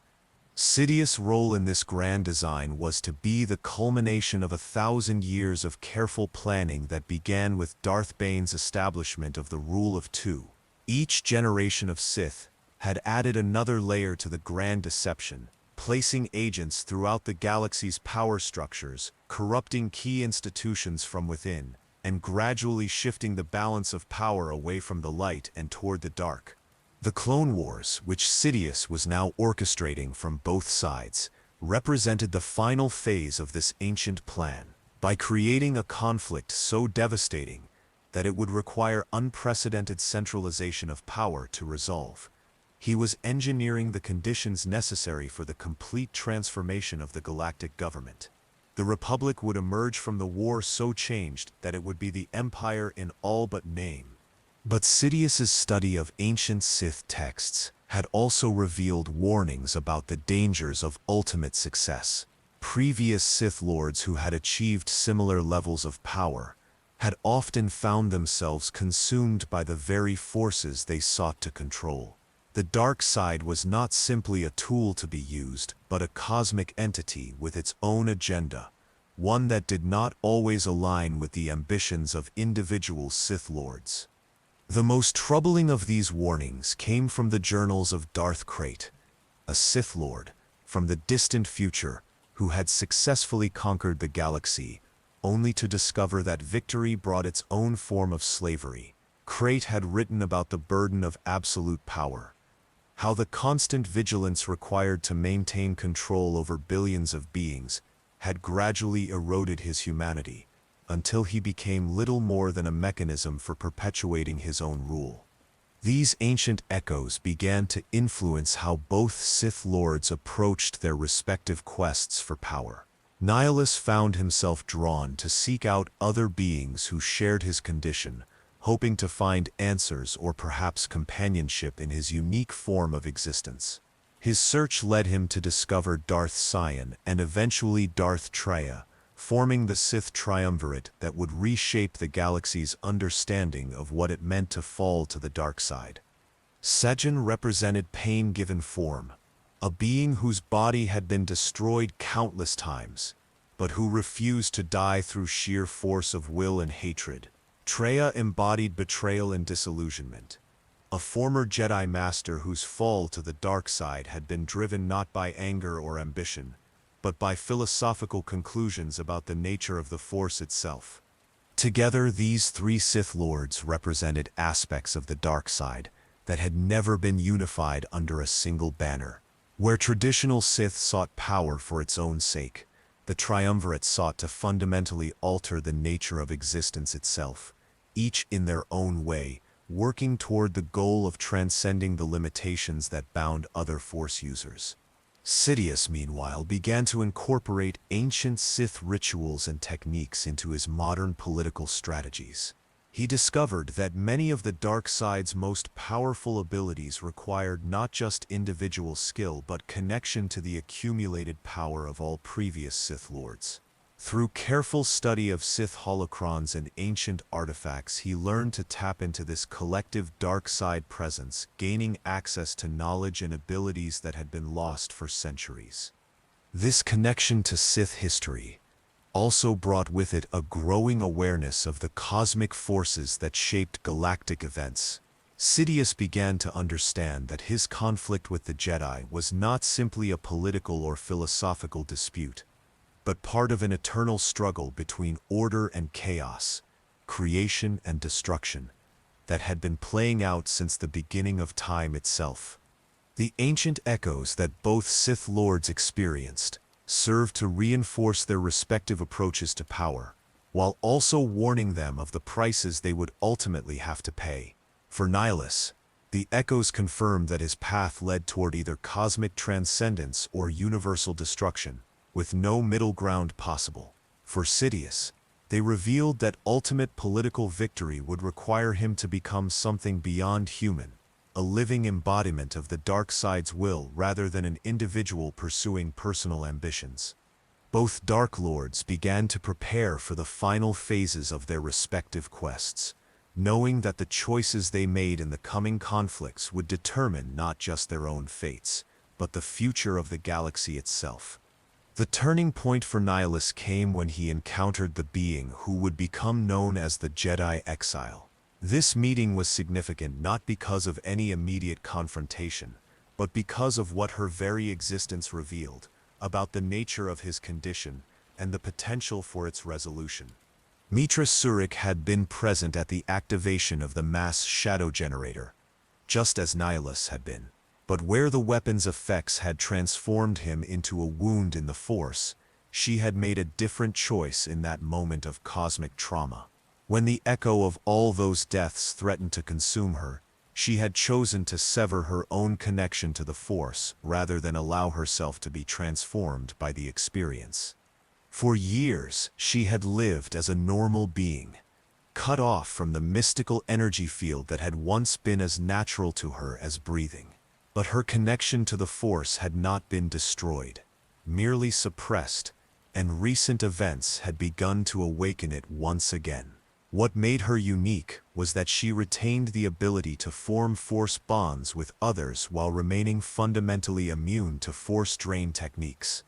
Sidious' role in this grand design was to be the culmination of 1,000 years of careful planning that began with Darth Bane's establishment of the Rule of Two. Each generation of Sith had added another layer to the grand deception, placing agents throughout the galaxy's power structures, corrupting key institutions from within, and gradually shifting the balance of power away from the light and toward the dark. The Clone Wars, which Sidious was now orchestrating from both sides, represented the final phase of this ancient plan. By creating a conflict so devastating that it would require unprecedented centralization of power to resolve, he was engineering the conditions necessary for the complete transformation of the galactic government. The Republic would emerge from the war so changed that it would be the Empire in all but name. But Sidious's study of ancient Sith texts had also revealed warnings about the dangers of ultimate success. Previous Sith Lords who had achieved similar levels of power had often found themselves consumed by the very forces they sought to control. The dark side was not simply a tool to be used, but a cosmic entity with its own agenda, one that did not always align with the ambitions of individual Sith Lords. The most troubling of these warnings came from the journals of Darth Krayt, a Sith Lord from the distant future who had successfully conquered the galaxy, only to discover that victory brought its own form of slavery. Krayt had written about the burden of absolute power, how the constant vigilance required to maintain control over billions of beings had gradually eroded his humanity, until he became little more than a mechanism for perpetuating his own rule. These ancient echoes began to influence how both Sith Lords approached their respective quests for power. Nihilus found himself drawn to seek out other beings who shared his condition, hoping to find answers or perhaps companionship in his unique form of existence. His search led him to discover Darth Sion and eventually Darth Traya, forming the Sith triumvirate that would reshape the galaxy's understanding of what it meant to fall to the dark side. Sejan represented pain given form, a being whose body had been destroyed countless times, but who refused to die through sheer force of will and hatred. Traya embodied betrayal and disillusionment, a former Jedi Master whose fall to the dark side had been driven not by anger or ambition, but by philosophical conclusions about the nature of the Force itself. Together, these three Sith Lords represented aspects of the dark side that had never been unified under a single banner. Where traditional Sith sought power for its own sake, the Triumvirate sought to fundamentally alter the nature of existence itself, each in their own way, working toward the goal of transcending the limitations that bound other Force users. Sidious, meanwhile, began to incorporate ancient Sith rituals and techniques into his modern political strategies. He discovered that many of the dark side's most powerful abilities required not just individual skill but connection to the accumulated power of all previous Sith Lords. Through careful study of Sith holocrons and ancient artifacts, he learned to tap into this collective dark side presence, gaining access to knowledge and abilities that had been lost for centuries. This connection to Sith history also brought with it a growing awareness of the cosmic forces that shaped galactic events. Sidious began to understand that his conflict with the Jedi was not simply a political or philosophical dispute, but part of an eternal struggle between order and chaos, creation and destruction, that had been playing out since the beginning of time itself. The ancient echoes that both Sith Lords experienced served to reinforce their respective approaches to power, while also warning them of the prices they would ultimately have to pay. For Nihilus, the echoes confirmed that his path led toward either cosmic transcendence or universal destruction, with no middle ground possible. For Sidious, they revealed that ultimate political victory would require him to become something beyond human, a living embodiment of the dark side's will rather than an individual pursuing personal ambitions. Both Dark Lords began to prepare for the final phases of their respective quests, knowing that the choices they made in the coming conflicts would determine not just their own fates, but the future of the galaxy itself. The turning point for Nihilus came when he encountered the being who would become known as the Jedi Exile. This meeting was significant not because of any immediate confrontation, but because of what her very existence revealed about the nature of his condition and the potential for its resolution. Mitra Surik had been present at the activation of the mass shadow generator, just as Nihilus had been. But where the weapon's effects had transformed him into a wound in the Force, she had made a different choice in that moment of cosmic trauma. When the echo of all those deaths threatened to consume her, she had chosen to sever her own connection to the Force rather than allow herself to be transformed by the experience. For years, she had lived as a normal being, cut off from the mystical energy field that had once been as natural to her as breathing. But her connection to the Force had not been destroyed, merely suppressed, and recent events had begun to awaken it once again. What made her unique was that she retained the ability to form Force bonds with others while remaining fundamentally immune to Force drain techniques.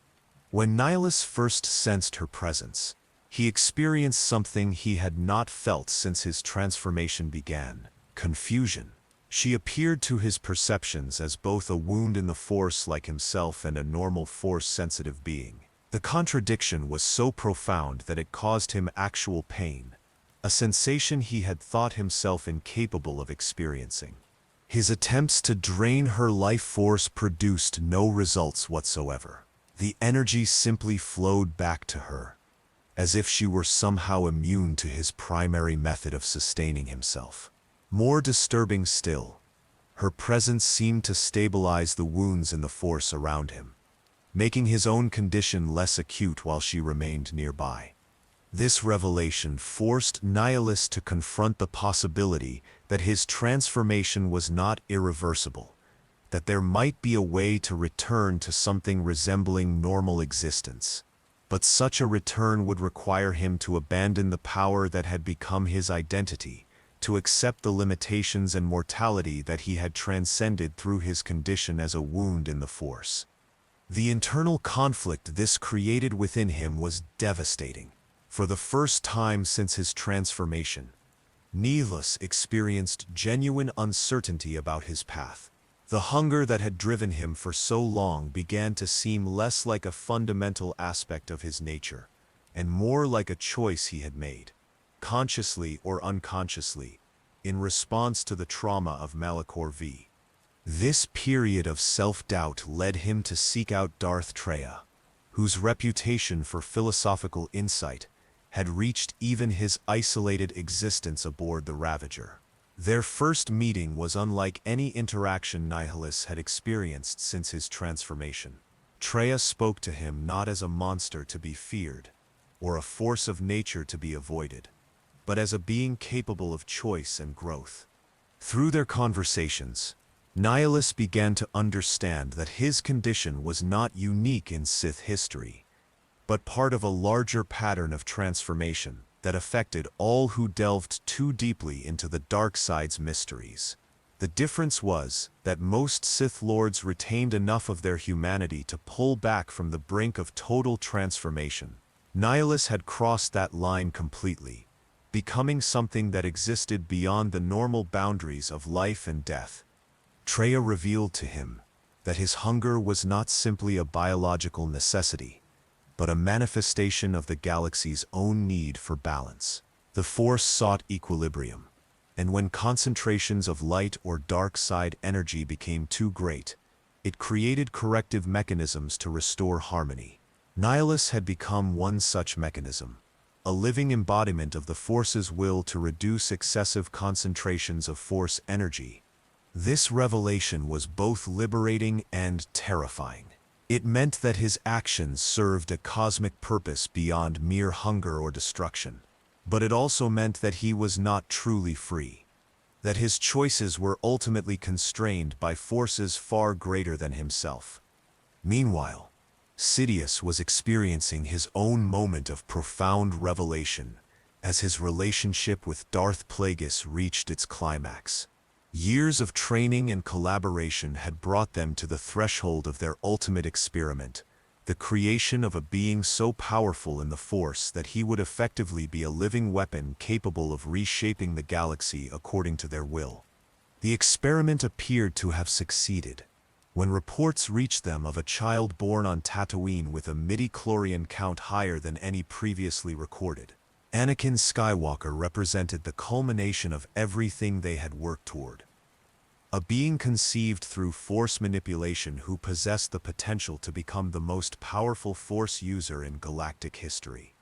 When Nihilus first sensed her presence, he experienced something he had not felt since his transformation began: confusion. She appeared to his perceptions as both a wound in the Force like himself and a normal Force-sensitive being. The contradiction was so profound that it caused him actual pain, a sensation he had thought himself incapable of experiencing. His attempts to drain her life force produced no results whatsoever. The energy simply flowed back to her, as if she were somehow immune to his primary method of sustaining himself. More disturbing still, her presence seemed to stabilize the wounds in the Force around him, making his own condition less acute while she remained nearby. This revelation forced Nihilus to confront the possibility that his transformation was not irreversible, that there might be a way to return to something resembling normal existence. But such a return would require him to abandon the power that had become his identity, to accept the limitations and mortality that he had transcended through his condition as a wound in the Force. The internal conflict this created within him was devastating. For the first time since his transformation, Nihilus experienced genuine uncertainty about his path. The hunger that had driven him for so long began to seem less like a fundamental aspect of his nature, and more like a choice he had made, consciously or unconsciously, in response to the trauma of Malachor V. This period of self-doubt led him to seek out Darth Nihilus, whose reputation for philosophical insight had reached even his isolated existence aboard the Ravager. Their first meeting was unlike any interaction Nihilus had experienced since his transformation. Nihilus spoke to him not as a monster to be feared, or a force of nature to be avoided, but as a being capable of choice and growth. Through their conversations, Nihilus began to understand that his condition was not unique in Sith history, but part of a larger pattern of transformation that affected all who delved too deeply into the dark side's mysteries. The difference was that most Sith Lords retained enough of their humanity to pull back from the brink of total transformation. Nihilus had crossed that line completely, becoming something that existed beyond the normal boundaries of life and death. Nihilus revealed to him that his hunger was not simply a biological necessity, but a manifestation of the galaxy's own need for balance. The Force sought equilibrium, and when concentrations of light or dark side energy became too great, it created corrective mechanisms to restore harmony. Nihilus had become one such mechanism, a living embodiment of the Force's will to reduce excessive concentrations of Force energy. This revelation was both liberating and terrifying. It meant that his actions served a cosmic purpose beyond mere hunger or destruction. But it also meant that he was not truly free, that his choices were ultimately constrained by forces far greater than himself. Meanwhile, Sidious was experiencing his own moment of profound revelation as his relationship with Darth Plagueis reached its climax. Years of training and collaboration had brought them to the threshold of their ultimate experiment, the creation of a being so powerful in the Force that he would effectively be a living weapon capable of reshaping the galaxy according to their will. The experiment appeared to have succeeded, when reports reached them of a child born on Tatooine with a midi-chlorian count higher than any previously recorded. Anakin Skywalker represented the culmination of everything they had worked toward. A being conceived through Force manipulation who possessed the potential to become the most powerful Force user in galactic history.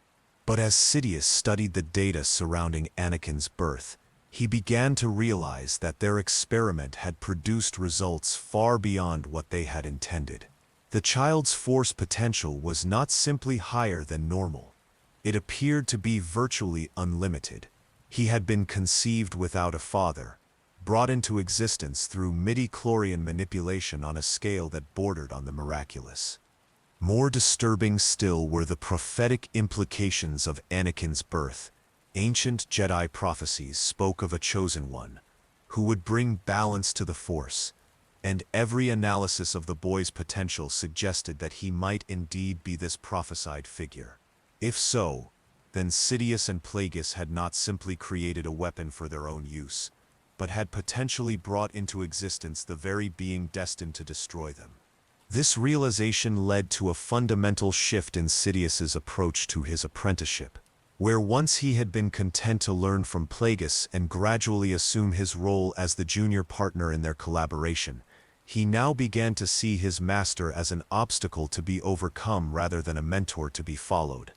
But as Sidious studied the data surrounding Anakin's birth, he began to realize that their experiment had produced results far beyond what they had intended. The child's Force potential was not simply higher than normal. It appeared to be virtually unlimited. He had been conceived without a father, brought into existence through midi-chlorian manipulation on a scale that bordered on the miraculous. More disturbing still were the prophetic implications of Anakin's birth. Ancient Jedi prophecies spoke of a chosen one, who would bring balance to the Force, and every analysis of the boy's potential suggested that he might indeed be this prophesied figure. If so, then Sidious and Plagueis had not simply created a weapon for their own use, but had potentially brought into existence the very being destined to destroy them. This realization led to a fundamental shift in Sidious's approach to his apprenticeship, where once he had been content to learn from Plagueis and gradually assume his role as the junior partner in their collaboration, he now began to see his master as an obstacle to be overcome rather than a mentor to be followed.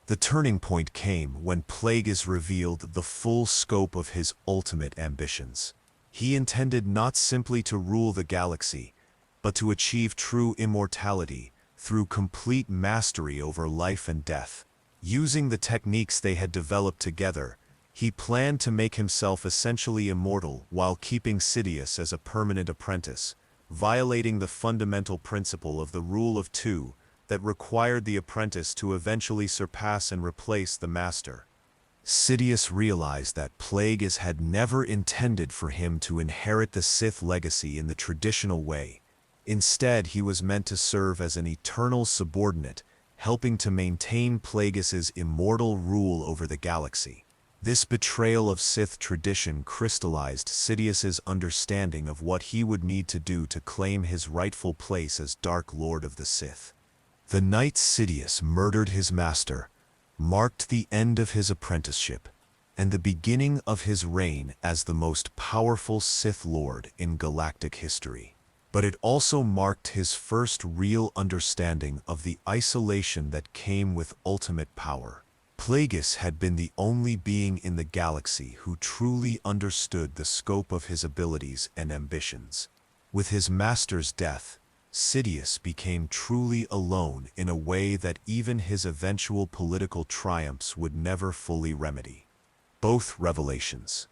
The turning point came when Plagueis revealed the full scope of his ultimate ambitions. He intended not simply to rule the galaxy, but to achieve true immortality through complete mastery over life and death. Using the techniques they had developed together, he planned to make himself essentially immortal while keeping Sidious as a permanent apprentice, violating the fundamental principle of the rule of two that required the apprentice to eventually surpass and replace the master. Sidious realized that Plagueis had never intended for him to inherit the Sith legacy in the traditional way. Instead, he was meant to serve as an eternal subordinate, helping to maintain Plagueis's immortal rule over the galaxy. This betrayal of Sith tradition crystallized Sidious's understanding of what he would need to do to claim his rightful place as Dark Lord of the Sith. The night Sidious murdered his master marked the end of his apprenticeship and the beginning of his reign as the most powerful Sith Lord in galactic history. But it also marked his first real understanding of the isolation that came with ultimate power. Plagueis had been the only being in the galaxy who truly understood the scope of his abilities and ambitions. With his master's death, Sidious became truly alone in a way that even his eventual political triumphs would never fully remedy. Both revelations.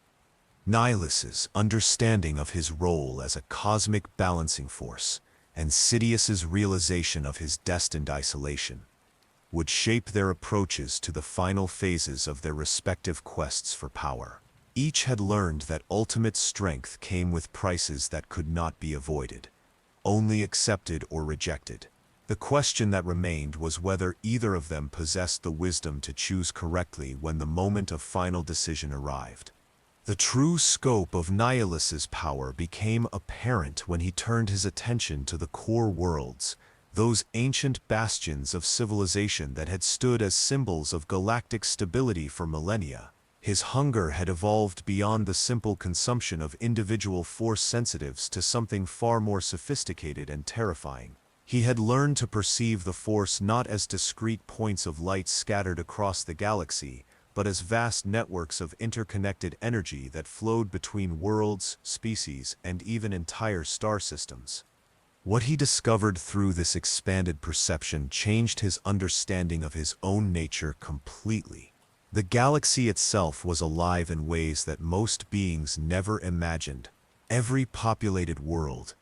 Nihilus's understanding of his role as a cosmic balancing force and Sidious's realization of his destined isolation would shape their approaches to the final phases of their respective quests for power. Each had learned that ultimate strength came with prices that could not be avoided, only accepted or rejected. The question that remained was whether either of them possessed the wisdom to choose correctly when the moment of final decision arrived. The true scope of Nihilus's power became apparent when he turned his attention to the core worlds, those ancient bastions of civilization that had stood as symbols of galactic stability for millennia. His hunger had evolved beyond the simple consumption of individual force sensitives to something far more sophisticated and terrifying. He had learned to perceive the Force not as discrete points of light scattered across the galaxy, but as vast networks of interconnected energy that flowed between worlds, species, and even entire star systems. What he discovered through this expanded perception changed his understanding of his own nature completely. The galaxy itself was alive in ways that most beings never imagined. Every populated world,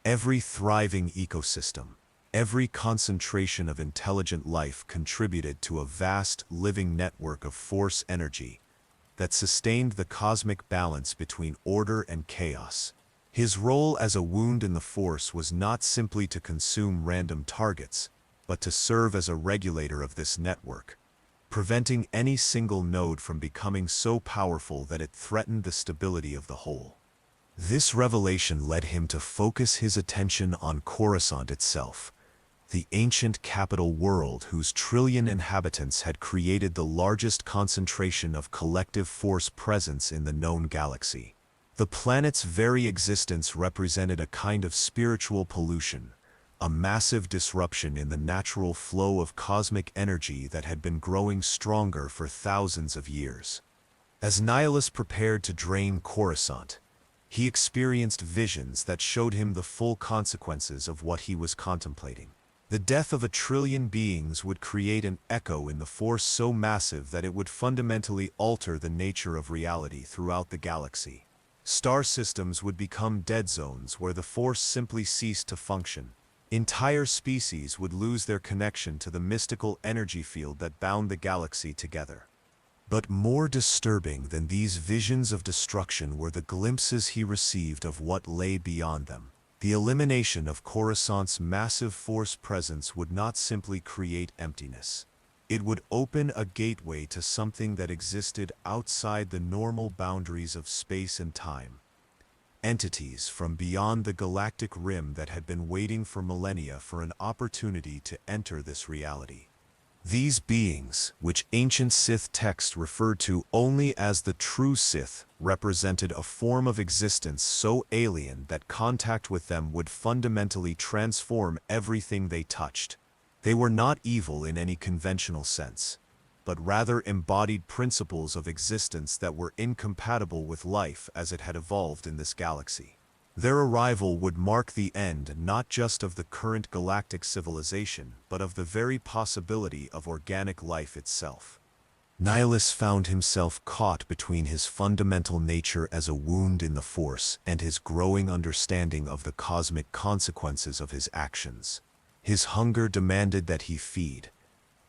every thriving ecosystem, every concentration of intelligent life contributed to a vast living network of force energy that sustained the cosmic balance between order and chaos. His role as a wound in the Force was not simply to consume random targets, but to serve as a regulator of this network, preventing any single node from becoming so powerful that it threatened the stability of the whole. This revelation led him to focus his attention on Coruscant itself, the ancient capital world whose trillion inhabitants had created the largest concentration of collective force presence in the known galaxy. The planet's very existence represented a kind of spiritual pollution, a massive disruption in the natural flow of cosmic energy that had been growing stronger for thousands of years. As Nihilus prepared to drain Coruscant, he experienced visions that showed him the full consequences of what he was contemplating. The death of 1 trillion beings would create an echo in the Force so massive that it would fundamentally alter the nature of reality throughout the galaxy. Star systems would become dead zones where the Force simply ceased to function. Entire species would lose their connection to the mystical energy field that bound the galaxy together. But more disturbing than these visions of destruction were the glimpses he received of what lay beyond them. The elimination of Coruscant's massive force presence would not simply create emptiness. It would open a gateway to something that existed outside the normal boundaries of space and time. Entities from beyond the galactic rim that had been waiting for millennia for an opportunity to enter this reality. These beings, which ancient Sith texts referred to only as the true Sith, represented a form of existence so alien that contact with them would fundamentally transform everything they touched. They were not evil in any conventional sense, but rather embodied principles of existence that were incompatible with life as it had evolved in this galaxy. Their arrival would mark the end not just of the current galactic civilization, but of the very possibility of organic life itself. Nihilus found himself caught between his fundamental nature as a wound in the Force and his growing understanding of the cosmic consequences of his actions. His hunger demanded that he feed,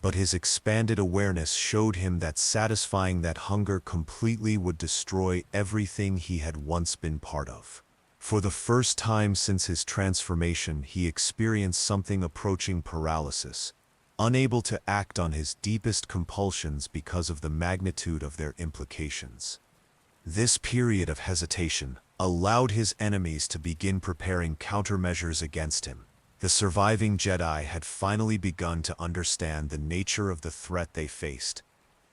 but his expanded awareness showed him that satisfying that hunger completely would destroy everything he had once been part of. For the first time since his transformation, he experienced something approaching paralysis, unable to act on his deepest compulsions because of the magnitude of their implications. This period of hesitation allowed his enemies to begin preparing countermeasures against him. The surviving Jedi had finally begun to understand the nature of the threat they faced,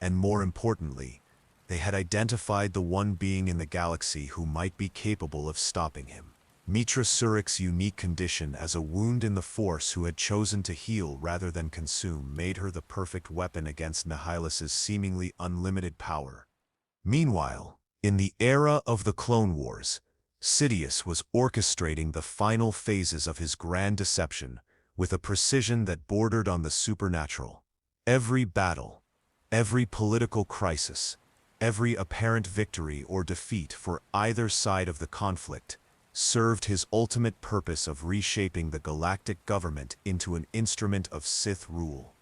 and more importantly, they had identified the one being in the galaxy who might be capable of stopping him. Mitra Surik's unique condition as a wound in the Force who had chosen to heal rather than consume made her the perfect weapon against Nihilus's seemingly unlimited power. Meanwhile, in the era of the Clone Wars, Sidious was orchestrating the final phases of his grand deception with a precision that bordered on the supernatural. Every battle, every political crisis, every apparent victory or defeat for either side of the conflict served his ultimate purpose of reshaping the galactic government into an instrument of Sith rule.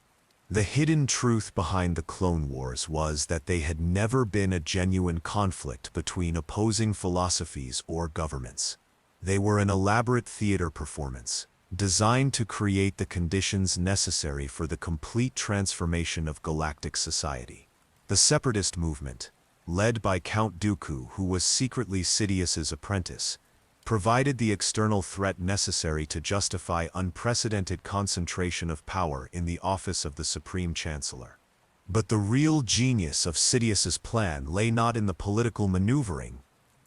The hidden truth behind the Clone Wars was that they had never been a genuine conflict between opposing philosophies or governments. They were an elaborate theater performance, designed to create the conditions necessary for the complete transformation of galactic society. The Separatist movement, led by Count Dooku, who was secretly Sidious's apprentice, provided the external threat necessary to justify unprecedented concentration of power in the office of the Supreme Chancellor. But the real genius of Sidious's plan lay not in the political maneuvering,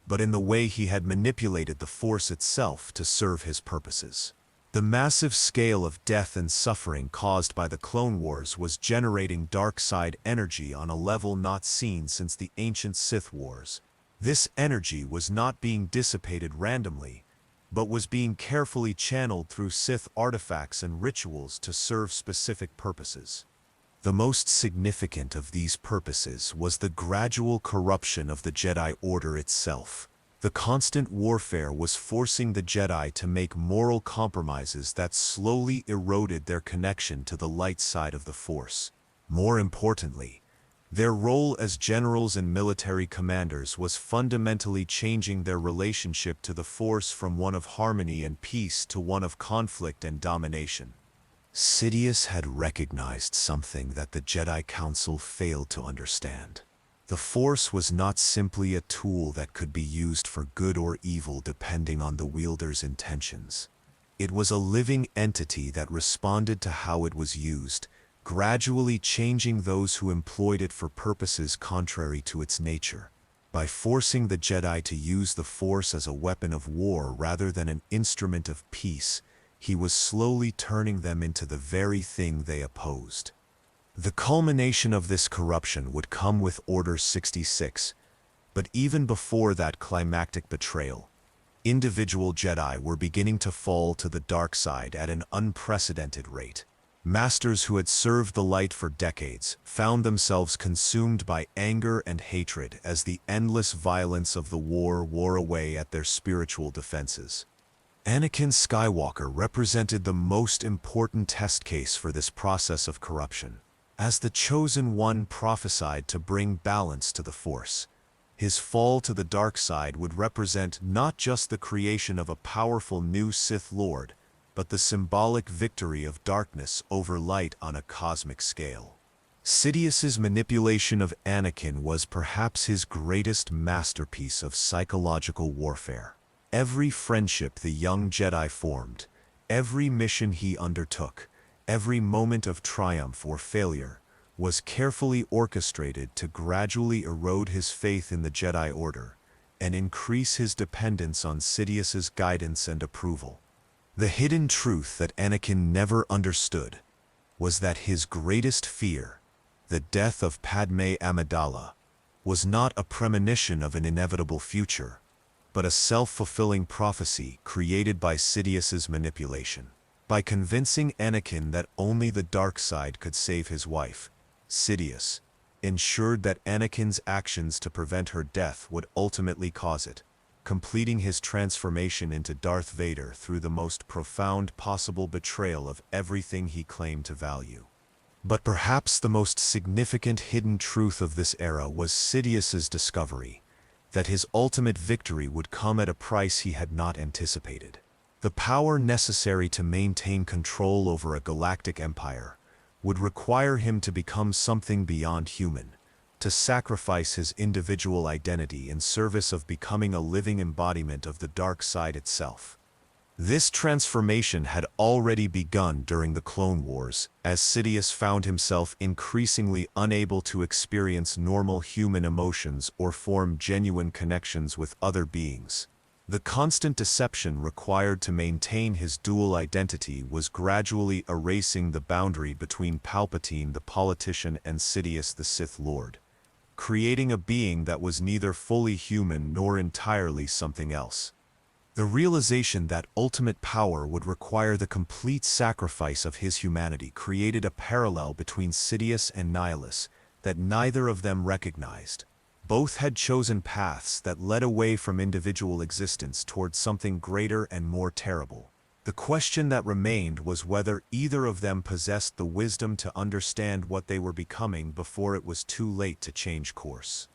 but in the way he had manipulated the Force itself to serve his purposes. The massive scale of death and suffering caused by the Clone Wars was generating dark side energy on a level not seen since the ancient Sith Wars. This energy was not being dissipated randomly, but was being carefully channeled through Sith artifacts and rituals to serve specific purposes. The most significant of these purposes was the gradual corruption of the Jedi Order itself. The constant warfare was forcing the Jedi to make moral compromises that slowly eroded their connection to the light side of the Force. More importantly, their role as generals and military commanders was fundamentally changing their relationship to the Force from one of harmony and peace to one of conflict and domination. Sidious had recognized something that the Jedi Council failed to understand. The Force was not simply a tool that could be used for good or evil depending on the wielder's intentions. It was a living entity that responded to how it was used, gradually changing those who employed it for purposes contrary to its nature. By forcing the Jedi to use the Force as a weapon of war rather than an instrument of peace, he was slowly turning them into the very thing they opposed. The culmination of this corruption would come with Order 66, but even before that climactic betrayal, individual Jedi were beginning to fall to the dark side at an unprecedented rate. Masters who had served the light for decades found themselves consumed by anger and hatred as the endless violence of the war wore away at their spiritual defenses. Anakin Skywalker represented the most important test case for this process of corruption. As the Chosen One prophesied to bring balance to the Force, his fall to the dark side would represent not just the creation of a powerful new Sith Lord, but the symbolic victory of darkness over light on a cosmic scale. Sidious's manipulation of Anakin was perhaps his greatest masterpiece of psychological warfare. Every friendship the young Jedi formed, every mission he undertook, every moment of triumph or failure, was carefully orchestrated to gradually erode his faith in the Jedi Order and increase his dependence on Sidious's guidance and approval. The hidden truth that Anakin never understood was that his greatest fear, the death of Padme Amidala, was not a premonition of an inevitable future, but a self-fulfilling prophecy created by Sidious's manipulation. By convincing Anakin that only the dark side could save his wife, Sidious ensured that Anakin's actions to prevent her death would ultimately cause it, completing his transformation into Darth Vader through the most profound possible betrayal of everything he claimed to value. But perhaps the most significant hidden truth of this era was Sidious's discovery that his ultimate victory would come at a price he had not anticipated. The power necessary to maintain control over a galactic empire would require him to become something beyond human, to sacrifice his individual identity in service of becoming a living embodiment of the dark side itself. This transformation had already begun during the Clone Wars, as Sidious found himself increasingly unable to experience normal human emotions or form genuine connections with other beings. The constant deception required to maintain his dual identity was gradually erasing the boundary between Palpatine the politician and Sidious the Sith Lord, creating a being that was neither fully human nor entirely something else. The realization that ultimate power would require the complete sacrifice of his humanity created a parallel between Sidious and Nihilus that neither of them recognized. Both had chosen paths that led away from individual existence towards something greater and more terrible. The question that remained was whether either of them possessed the wisdom to understand what they were becoming before it was too late to change course.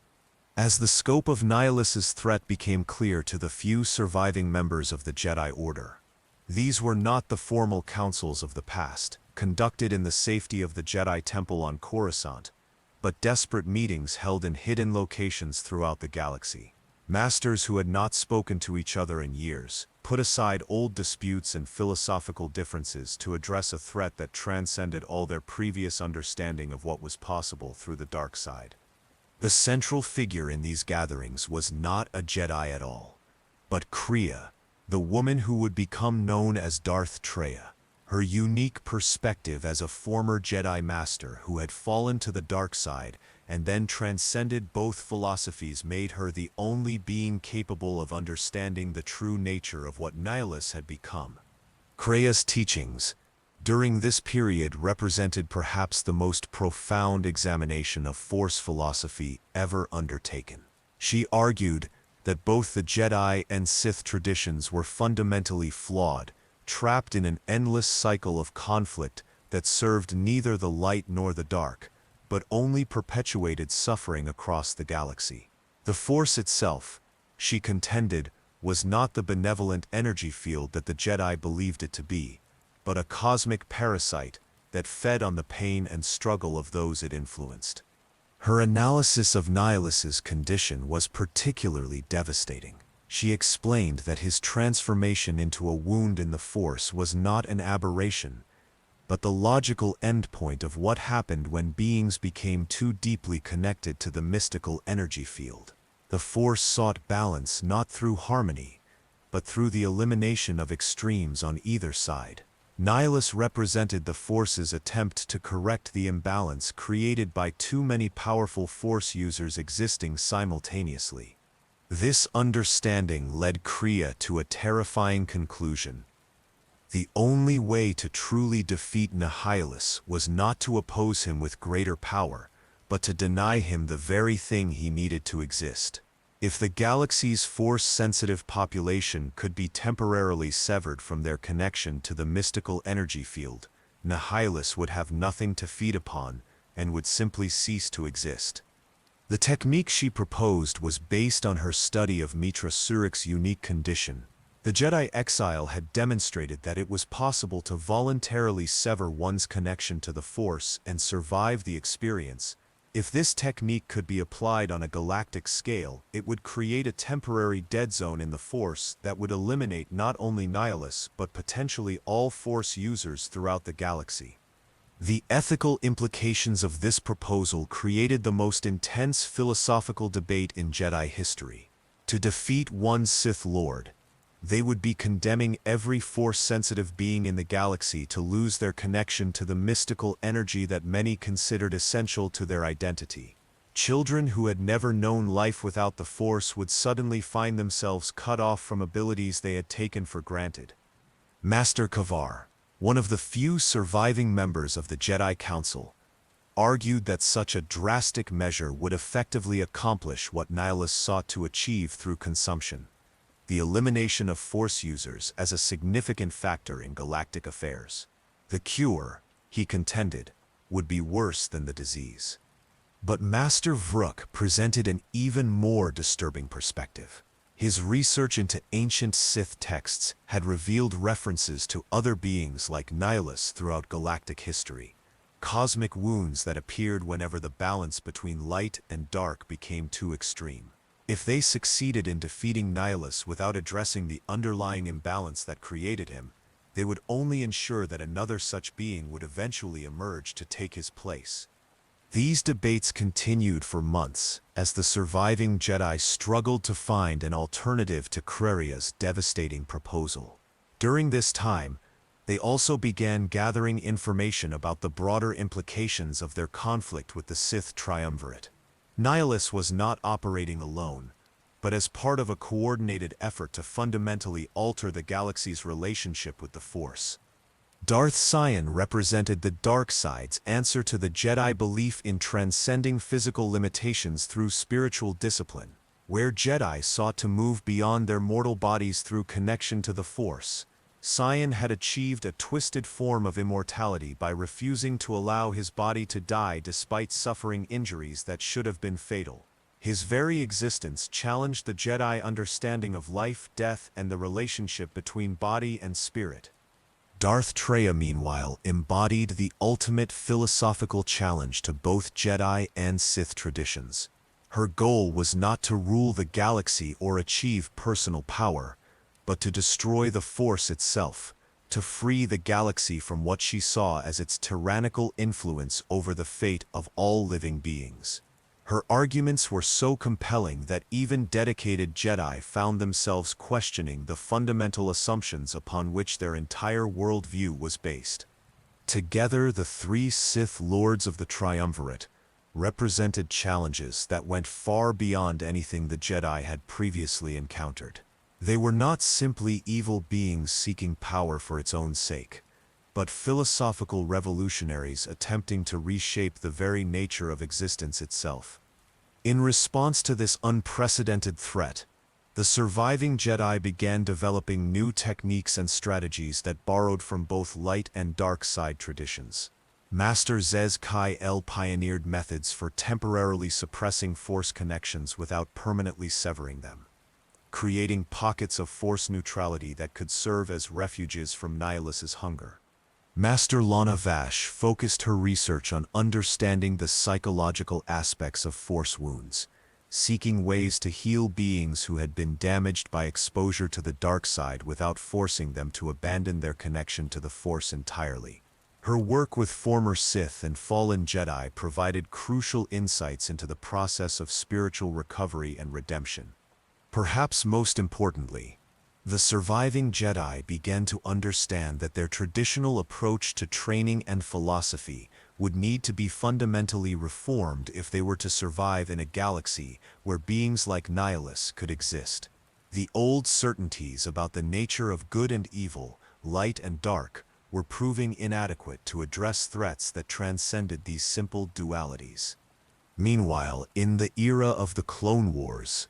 As the scope of Nihilus's threat became clear to the few surviving members of the Jedi Order, these were not the formal councils of the past, conducted in the safety of the Jedi Temple on Coruscant, but desperate meetings held in hidden locations throughout the galaxy. Masters who had not spoken to each other in years put aside old disputes and philosophical differences to address a threat that transcended all their previous understanding of what was possible through the dark side. The central figure in these gatherings was not a Jedi at all, but Kreia, the woman who would become known as Darth Treya. Her unique perspective as a former Jedi Master who had fallen to the dark side and then transcended both philosophies made her the only being capable of understanding the true nature of what Nihilus had become. Kreia's teachings during this period represented perhaps the most profound examination of Force philosophy ever undertaken. She argued that both the Jedi and Sith traditions were fundamentally flawed, trapped in an endless cycle of conflict that served neither the light nor the dark, but only perpetuated suffering across the galaxy. The Force itself, she contended, was not the benevolent energy field that the Jedi believed it to be, but a cosmic parasite that fed on the pain and struggle of those it influenced. Her analysis of Nihilus's condition was particularly devastating. She explained that his transformation into a wound in the Force was not an aberration, but the logical endpoint of what happened when beings became too deeply connected to the mystical energy field. The Force sought balance not through harmony, but through the elimination of extremes on either side. Nihilus represented the Force's attempt to correct the imbalance created by too many powerful Force users existing simultaneously. This understanding led Kreia to a terrifying conclusion. The only way to truly defeat Nihilus was not to oppose him with greater power, but to deny him the very thing he needed to exist. If the galaxy's Force-sensitive population could be temporarily severed from their connection to the mystical energy field, Nihilus would have nothing to feed upon and would simply cease to exist. The technique she proposed was based on her study of Mitra Surik's unique condition. The Jedi exile had demonstrated that it was possible to voluntarily sever one's connection to the Force and survive the experience. If this technique could be applied on a galactic scale, it would create a temporary dead zone in the Force that would eliminate not only Nihilus but potentially all Force users throughout the galaxy. The ethical implications of this proposal created the most intense philosophical debate in Jedi history. To defeat one Sith Lord, they would be condemning every Force-sensitive being in the galaxy to lose their connection to the mystical energy that many considered essential to their identity. Children who had never known life without the Force would suddenly find themselves cut off from abilities they had taken for granted. Master Kavar, one of the few surviving members of the Jedi Council, argued that such a drastic measure would effectively accomplish what Nihilus sought to achieve through consumption: the elimination of Force users as a significant factor in galactic affairs. The cure, he contended, would be worse than the disease. But Master Vrook presented an even more disturbing perspective. His research into ancient Sith texts had revealed references to other beings like Nihilus throughout galactic history, cosmic wounds that appeared whenever the balance between light and dark became too extreme. If they succeeded in defeating Nihilus without addressing the underlying imbalance that created him, they would only ensure that another such being would eventually emerge to take his place. These debates continued for months as the surviving Jedi struggled to find an alternative to Creria's devastating proposal. During this time, they also began gathering information about the broader implications of their conflict with the Sith Triumvirate. Nihilus was not operating alone, but as part of a coordinated effort to fundamentally alter the galaxy's relationship with the Force. Darth Sion represented the dark side's answer to the Jedi belief in transcending physical limitations through spiritual discipline, where Jedi sought to move beyond their mortal bodies through connection to the Force. Sion had achieved a twisted form of immortality by refusing to allow his body to die despite suffering injuries that should have been fatal. His very existence challenged the Jedi understanding of life, death, and the relationship between body and spirit. Darth Traya, meanwhile, embodied the ultimate philosophical challenge to both Jedi and Sith traditions. Her goal was not to rule the galaxy or achieve personal power, but to destroy the Force itself, to free the galaxy from what she saw as its tyrannical influence over the fate of all living beings. Her arguments were so compelling that even dedicated Jedi found themselves questioning the fundamental assumptions upon which their entire worldview was based. Together, the three Sith Lords of the Triumvirate represented challenges that went far beyond anything the Jedi had previously encountered. They were not simply evil beings seeking power for its own sake, but philosophical revolutionaries attempting to reshape the very nature of existence itself. In response to this unprecedented threat, the surviving Jedi began developing new techniques and strategies that borrowed from both light and dark side traditions. Master Zez Kai-El pioneered methods for temporarily suppressing Force connections without permanently severing them, creating pockets of Force neutrality that could serve as refuges from Nihilus's hunger. Master Lana Vash focused her research on understanding the psychological aspects of Force wounds, seeking ways to heal beings who had been damaged by exposure to the dark side without forcing them to abandon their connection to the Force entirely. Her work with former Sith and fallen Jedi provided crucial insights into the process of spiritual recovery and redemption. Perhaps most importantly, the surviving Jedi began to understand that their traditional approach to training and philosophy would need to be fundamentally reformed if they were to survive in a galaxy where beings like Nihilus could exist. The old certainties about the nature of good and evil, light and dark, were proving inadequate to address threats that transcended these simple dualities. Meanwhile, in the era of the Clone Wars,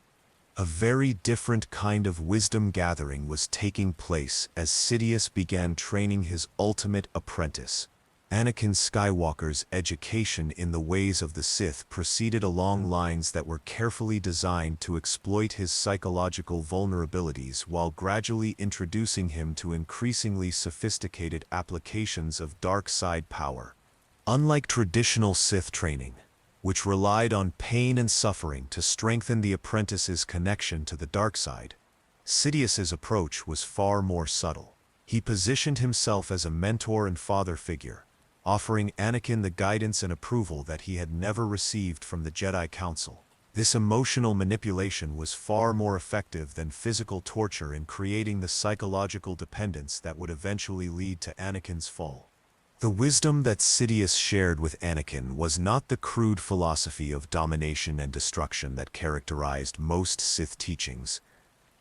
a very different kind of wisdom gathering was taking place as Sidious began training his ultimate apprentice. Anakin Skywalker's education in the ways of the Sith proceeded along lines that were carefully designed to exploit his psychological vulnerabilities while gradually introducing him to increasingly sophisticated applications of dark side power. Unlike traditional Sith training, which relied on pain and suffering to strengthen the apprentice's connection to the dark side, Sidious's approach was far more subtle. He positioned himself as a mentor and father figure, offering Anakin the guidance and approval that he had never received from the Jedi Council. This emotional manipulation was far more effective than physical torture in creating the psychological dependence that would eventually lead to Anakin's fall. The wisdom that Sidious shared with Anakin was not the crude philosophy of domination and destruction that characterized most Sith teachings,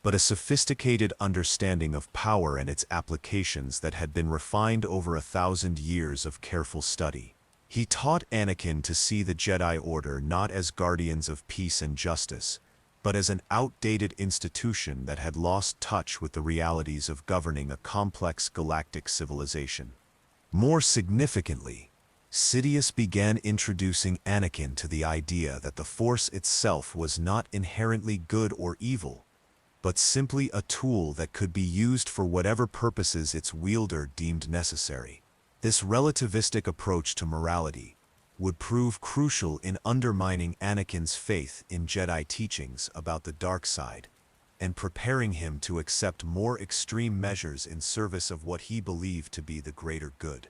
but a sophisticated understanding of power and its applications that had been refined over 1,000 years of careful study. He taught Anakin to see the Jedi Order not as guardians of peace and justice, but as an outdated institution that had lost touch with the realities of governing a complex galactic civilization. More significantly, Sidious began introducing Anakin to the idea that the Force itself was not inherently good or evil, but simply a tool that could be used for whatever purposes its wielder deemed necessary. This relativistic approach to morality would prove crucial in undermining Anakin's faith in Jedi teachings about the dark side and preparing him to accept more extreme measures in service of what he believed to be the greater good.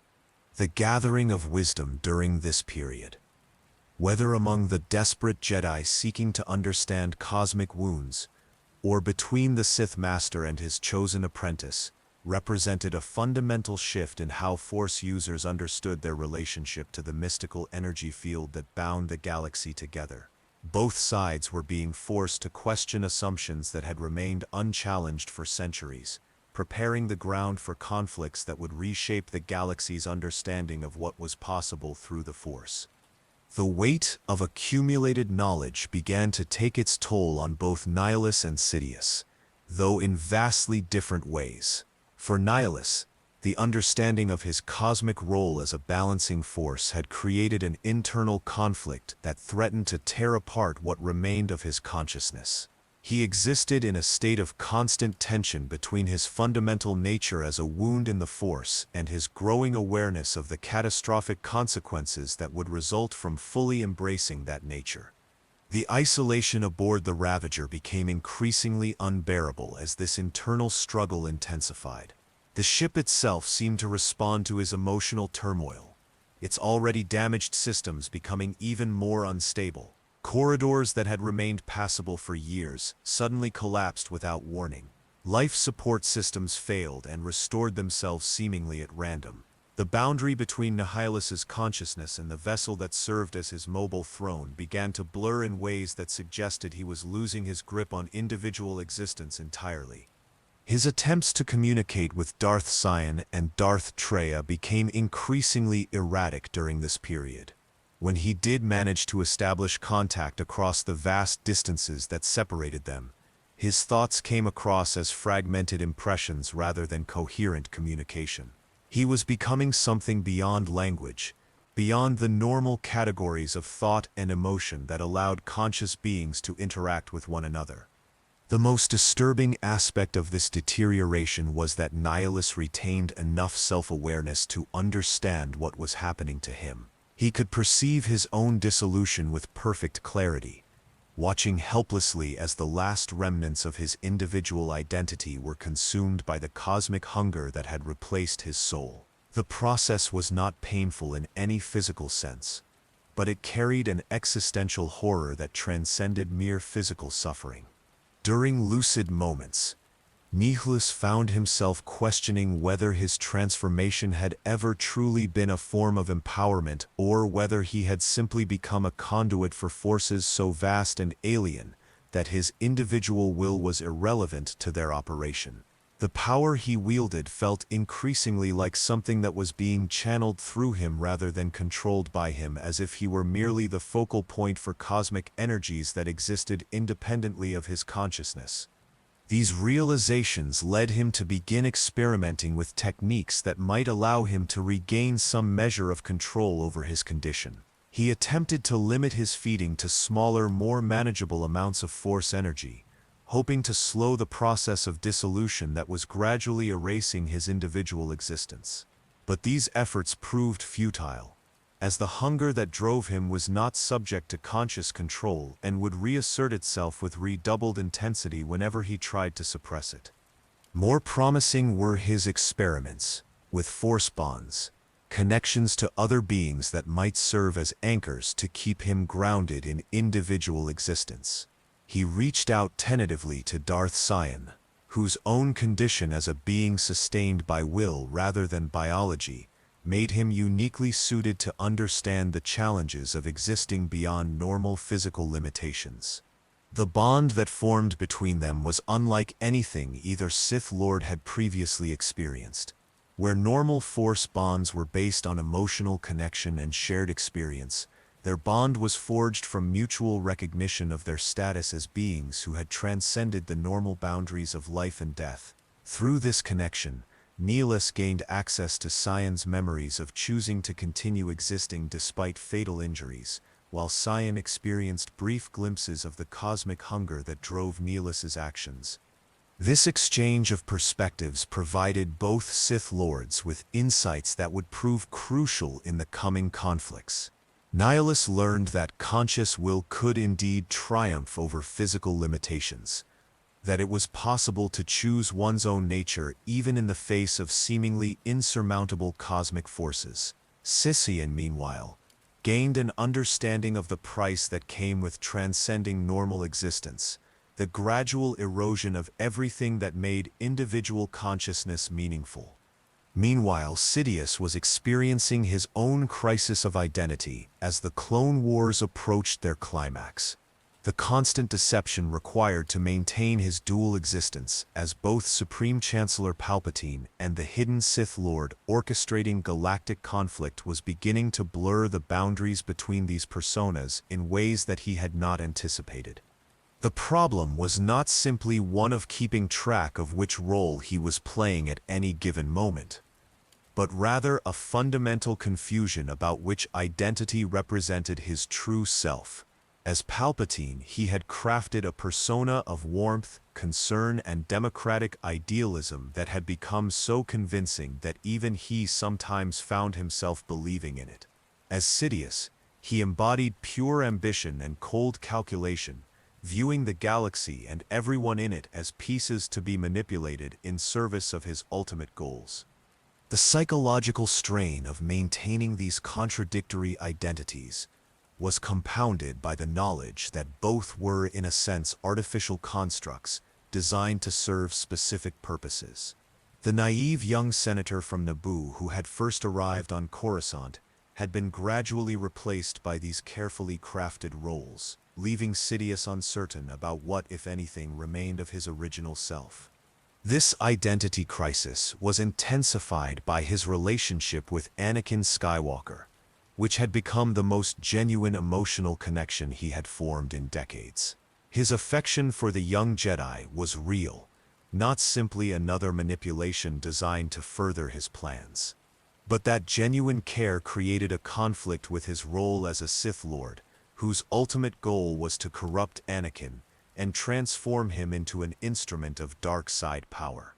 The gathering of wisdom during this period, whether among the desperate Jedi seeking to understand cosmic wounds, or between the Sith Master and his chosen apprentice, represented a fundamental shift in how Force users understood their relationship to the mystical energy field that bound the galaxy together. Both sides were being forced to question assumptions that had remained unchallenged for centuries, preparing the ground for conflicts that would reshape the galaxy's understanding of what was possible through the Force. The weight of accumulated knowledge began to take its toll on both Nihilus and Sidious, though in vastly different ways. For Nihilus, the understanding of his cosmic role as a balancing force had created an internal conflict that threatened to tear apart what remained of his consciousness. He existed in a state of constant tension between his fundamental nature as a wound in the Force and his growing awareness of the catastrophic consequences that would result from fully embracing that nature. The isolation aboard the Ravager became increasingly unbearable as this internal struggle intensified. The ship itself seemed to respond to his emotional turmoil, its already damaged systems becoming even more unstable. Corridors that had remained passable for years suddenly collapsed without warning. Life support systems failed and restored themselves seemingly at random. The boundary between Nihilus's consciousness and the vessel that served as his mobile throne began to blur in ways that suggested he was losing his grip on individual existence entirely. His attempts to communicate with Darth Sion and Darth Treya became increasingly erratic during this period. When he did manage to establish contact across the vast distances that separated them, his thoughts came across as fragmented impressions rather than coherent communication. He was becoming something beyond language, beyond the normal categories of thought and emotion that allowed conscious beings to interact with one another. The most disturbing aspect of this deterioration was that Nihilus retained enough self-awareness to understand what was happening to him. He could perceive his own dissolution with perfect clarity, watching helplessly as the last remnants of his individual identity were consumed by the cosmic hunger that had replaced his soul. The process was not painful in any physical sense, but it carried an existential horror that transcended mere physical suffering. During lucid moments, Nihilus found himself questioning whether his transformation had ever truly been a form of empowerment or whether he had simply become a conduit for forces so vast and alien that his individual will was irrelevant to their operation. The power he wielded felt increasingly like something that was being channeled through him rather than controlled by him, as if he were merely the focal point for cosmic energies that existed independently of his consciousness. These realizations led him to begin experimenting with techniques that might allow him to regain some measure of control over his condition. He attempted to limit his feeding to smaller, more manageable amounts of force energy, hoping to slow the process of dissolution that was gradually erasing his individual existence. But these efforts proved futile, as the hunger that drove him was not subject to conscious control and would reassert itself with redoubled intensity whenever he tried to suppress it. More promising were his experiments with force bonds, connections to other beings that might serve as anchors to keep him grounded in individual existence. He reached out tentatively to Darth Sion, whose own condition as a being sustained by will rather than biology made him uniquely suited to understand the challenges of existing beyond normal physical limitations. The bond that formed between them was unlike anything either Sith Lord had previously experienced. Where normal force bonds were based on emotional connection and shared experience, their bond was forged from mutual recognition of their status as beings who had transcended the normal boundaries of life and death. Through this connection, Nihilus gained access to Sion's memories of choosing to continue existing despite fatal injuries, while Sion experienced brief glimpses of the cosmic hunger that drove Nihilus's actions. This exchange of perspectives provided both Sith Lords with insights that would prove crucial in the coming conflicts. Nihilus learned that conscious will could indeed triumph over physical limitations, that it was possible to choose one's own nature even in the face of seemingly insurmountable cosmic forces. Sidious, meanwhile, gained an understanding of the price that came with transcending normal existence, the gradual erosion of everything that made individual consciousness meaningful. Meanwhile, Sidious was experiencing his own crisis of identity as the Clone Wars approached their climax. The constant deception required to maintain his dual existence as both Supreme Chancellor Palpatine and the hidden Sith Lord orchestrating galactic conflict was beginning to blur the boundaries between these personas in ways that he had not anticipated. The problem was not simply one of keeping track of which role he was playing at any given moment, but rather a fundamental confusion about which identity represented his true self. As Palpatine, he had crafted a persona of warmth, concern, and democratic idealism that had become so convincing that even he sometimes found himself believing in it. As Sidious, he embodied pure ambition and cold calculation, viewing the galaxy and everyone in it as pieces to be manipulated in service of his ultimate goals. The psychological strain of maintaining these contradictory identities was compounded by the knowledge that both were, in a sense, artificial constructs designed to serve specific purposes. The naive young senator from Naboo who had first arrived on Coruscant had been gradually replaced by these carefully crafted roles, leaving Sidious uncertain about what, if anything, remained of his original self. This identity crisis was intensified by his relationship with Anakin Skywalker, which had become the most genuine emotional connection he had formed in decades. His affection for the young Jedi was real, not simply another manipulation designed to further his plans. But that genuine care created a conflict with his role as a Sith Lord, whose ultimate goal was to corrupt Anakin and transform him into an instrument of dark side power.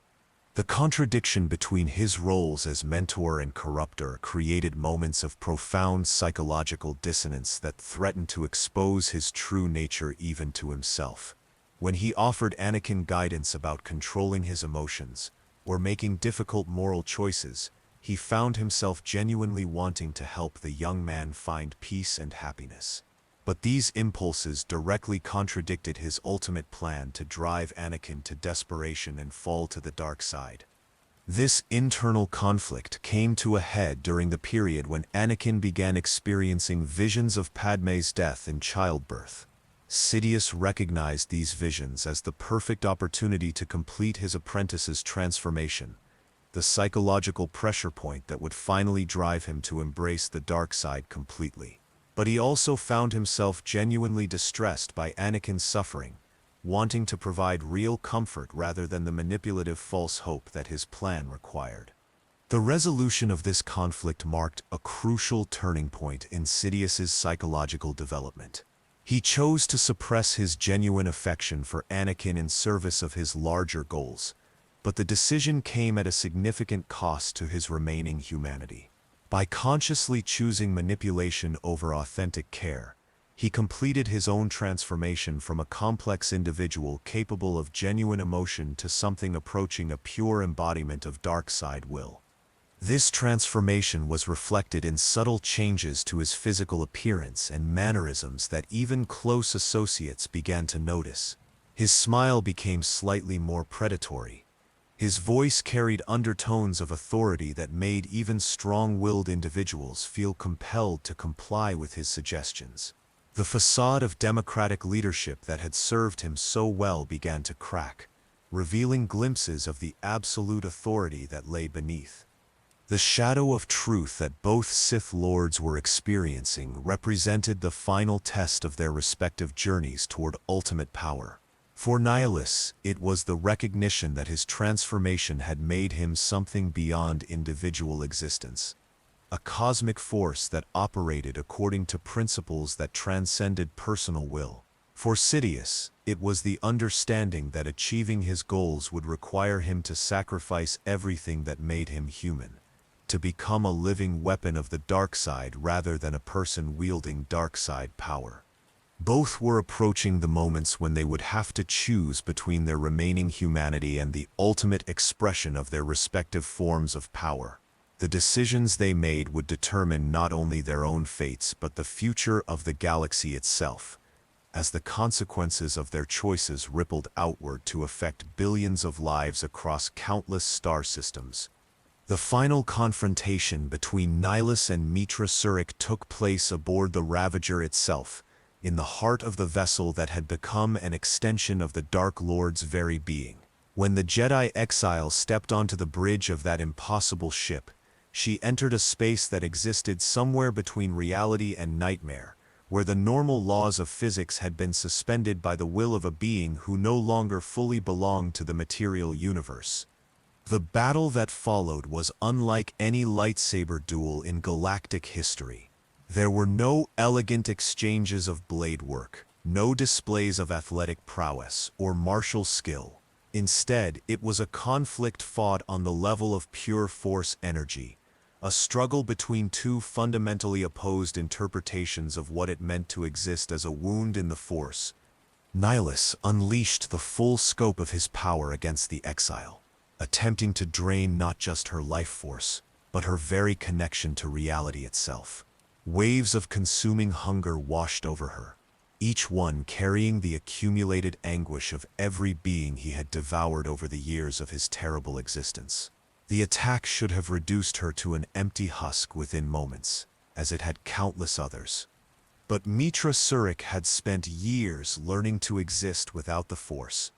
The contradiction between his roles as mentor and corruptor created moments of profound psychological dissonance that threatened to expose his true nature even to himself. When he offered Anakin guidance about controlling his emotions or making difficult moral choices, he found himself genuinely wanting to help the young man find peace and happiness. But these impulses directly contradicted his ultimate plan to drive Anakin to desperation and fall to the dark side. This internal conflict came to a head during the period when Anakin began experiencing visions of Padmé's death in childbirth. Sidious recognized these visions as the perfect opportunity to complete his apprentice's transformation, the psychological pressure point that would finally drive him to embrace the dark side completely. But he also found himself genuinely distressed by Anakin's suffering, wanting to provide real comfort rather than the manipulative false hope that his plan required. The resolution of this conflict marked a crucial turning point in Sidious's psychological development. He chose to suppress his genuine affection for Anakin in service of his larger goals, but the decision came at a significant cost to his remaining humanity. By consciously choosing manipulation over authentic care, he completed his own transformation from a complex individual capable of genuine emotion to something approaching a pure embodiment of dark side will. This transformation was reflected in subtle changes to his physical appearance and mannerisms that even close associates began to notice. His smile became slightly more predatory. His voice carried undertones of authority that made even strong-willed individuals feel compelled to comply with his suggestions. The facade of democratic leadership that had served him so well began to crack, revealing glimpses of the absolute authority that lay beneath. The shadow of truth that both Sith Lords were experiencing represented the final test of their respective journeys toward ultimate power. For Nihilus, it was the recognition that his transformation had made him something beyond individual existence, a cosmic force that operated according to principles that transcended personal will. For Sidious, it was the understanding that achieving his goals would require him to sacrifice everything that made him human, to become a living weapon of the dark side rather than a person wielding dark side power. Both were approaching the moments when they would have to choose between their remaining humanity and the ultimate expression of their respective forms of power. The decisions they made would determine not only their own fates but the future of the galaxy itself, as the consequences of their choices rippled outward to affect billions of lives across countless star systems. The final confrontation between Nihilus and Mitra Surik took place aboard the Ravager itself, in the heart of the vessel that had become an extension of the Dark Lord's very being. When the Jedi exile stepped onto the bridge of that impossible ship, she entered a space that existed somewhere between reality and nightmare, where the normal laws of physics had been suspended by the will of a being who no longer fully belonged to the material universe. The battle that followed was unlike any lightsaber duel in galactic history. There were no elegant exchanges of blade work, no displays of athletic prowess or martial skill. Instead, it was a conflict fought on the level of pure force energy, a struggle between two fundamentally opposed interpretations of what it meant to exist as a wound in the Force. Nihilus unleashed the full scope of his power against the exile, attempting to drain not just her life force, but her very connection to reality itself. Waves of consuming hunger washed over her, each one carrying the accumulated anguish of every being he had devoured over the years of his terrible existence. The attack should have reduced her to an empty husk within moments, as it had countless others. But Mitra Surik had spent years learning to exist without the Force,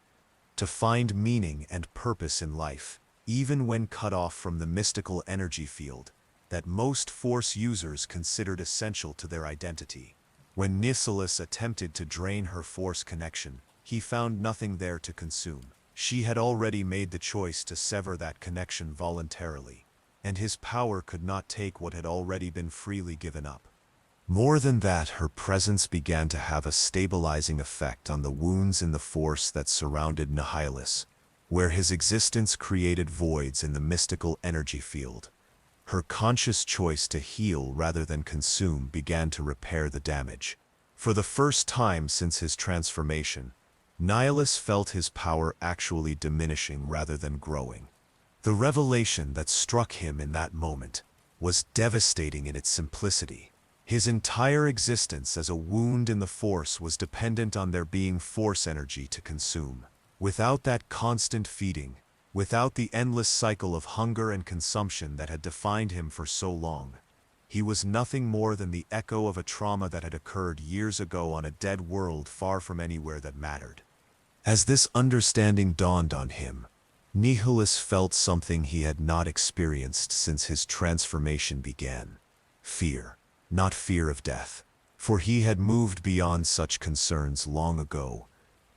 to find meaning and purpose in life, even when cut off from the mystical energy field that most Force users considered essential to their identity. When Nihilus attempted to drain her Force connection, he found nothing there to consume. She had already made the choice to sever that connection voluntarily, and his power could not take what had already been freely given up. More than that, her presence began to have a stabilizing effect on the wounds in the Force that surrounded Nihilus, where his existence created voids in the mystical energy field. Her conscious choice to heal rather than consume began to repair the damage. For the first time since his transformation, Nihilus felt his power actually diminishing rather than growing. The revelation that struck him in that moment was devastating in its simplicity. His entire existence as a wound in the Force was dependent on there being Force energy to consume. Without that constant feeding, without the endless cycle of hunger and consumption that had defined him for so long, he was nothing more than the echo of a trauma that had occurred years ago on a dead world far from anywhere that mattered. As this understanding dawned on him, Nihilus felt something he had not experienced since his transformation began. Fear. Not fear of death, for he had moved beyond such concerns long ago,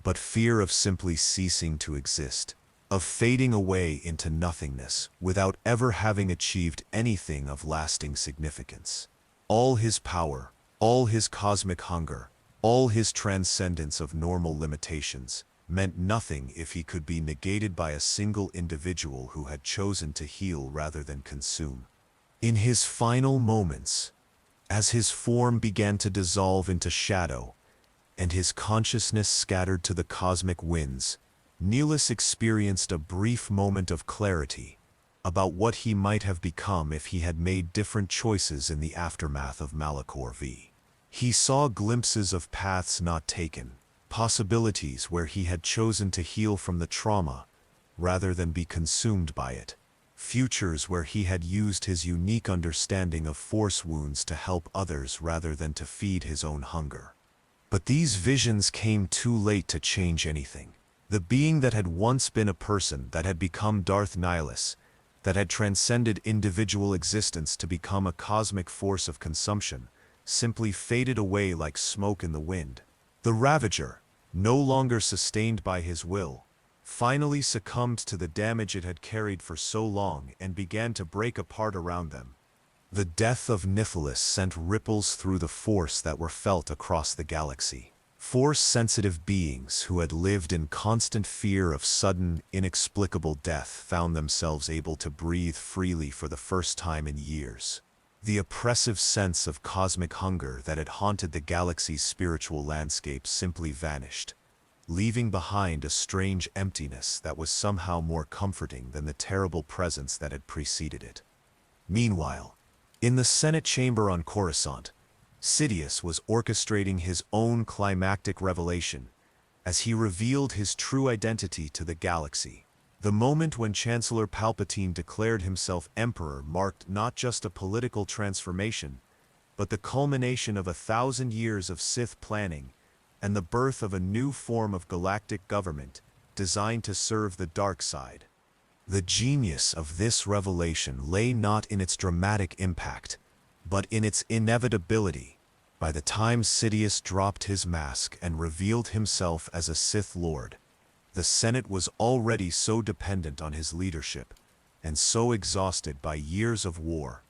but fear of simply ceasing to exist, of fading away into nothingness without ever having achieved anything of lasting significance. All his power, all his cosmic hunger, all his transcendence of normal limitations meant nothing if he could be negated by a single individual who had chosen to heal rather than consume. In his final moments, as his form began to dissolve into shadow, and his consciousness scattered to the cosmic winds, Nihilus experienced a brief moment of clarity about what he might have become if he had made different choices in the aftermath of Malachor V. He saw glimpses of paths not taken, possibilities where he had chosen to heal from the trauma rather than be consumed by it, futures where he had used his unique understanding of Force wounds to help others rather than to feed his own hunger. But these visions came too late to change anything. The being that had once been a person, that had become Darth Nihilus, that had transcended individual existence to become a cosmic force of consumption, simply faded away like smoke in the wind. The Ravager, no longer sustained by his will, finally succumbed to the damage it had carried for so long and began to break apart around them. The death of Nihilus sent ripples through the Force that were felt across the galaxy. Force-sensitive beings who had lived in constant fear of sudden, inexplicable death found themselves able to breathe freely for the first time in years. The oppressive sense of cosmic hunger that had haunted the galaxy's spiritual landscape simply vanished, leaving behind a strange emptiness that was somehow more comforting than the terrible presence that had preceded it. Meanwhile, in the Senate chamber on Coruscant, Sidious was orchestrating his own climactic revelation as he revealed his true identity to the galaxy. The moment when Chancellor Palpatine declared himself Emperor marked not just a political transformation, but the culmination of 1,000 years of Sith planning and the birth of a new form of galactic government designed to serve the dark side. The genius of this revelation lay not in its dramatic impact, but in its inevitability. By the time Sidious dropped his mask and revealed himself as a Sith Lord, the Senate was already so dependent on his leadership, and so exhausted by years of war,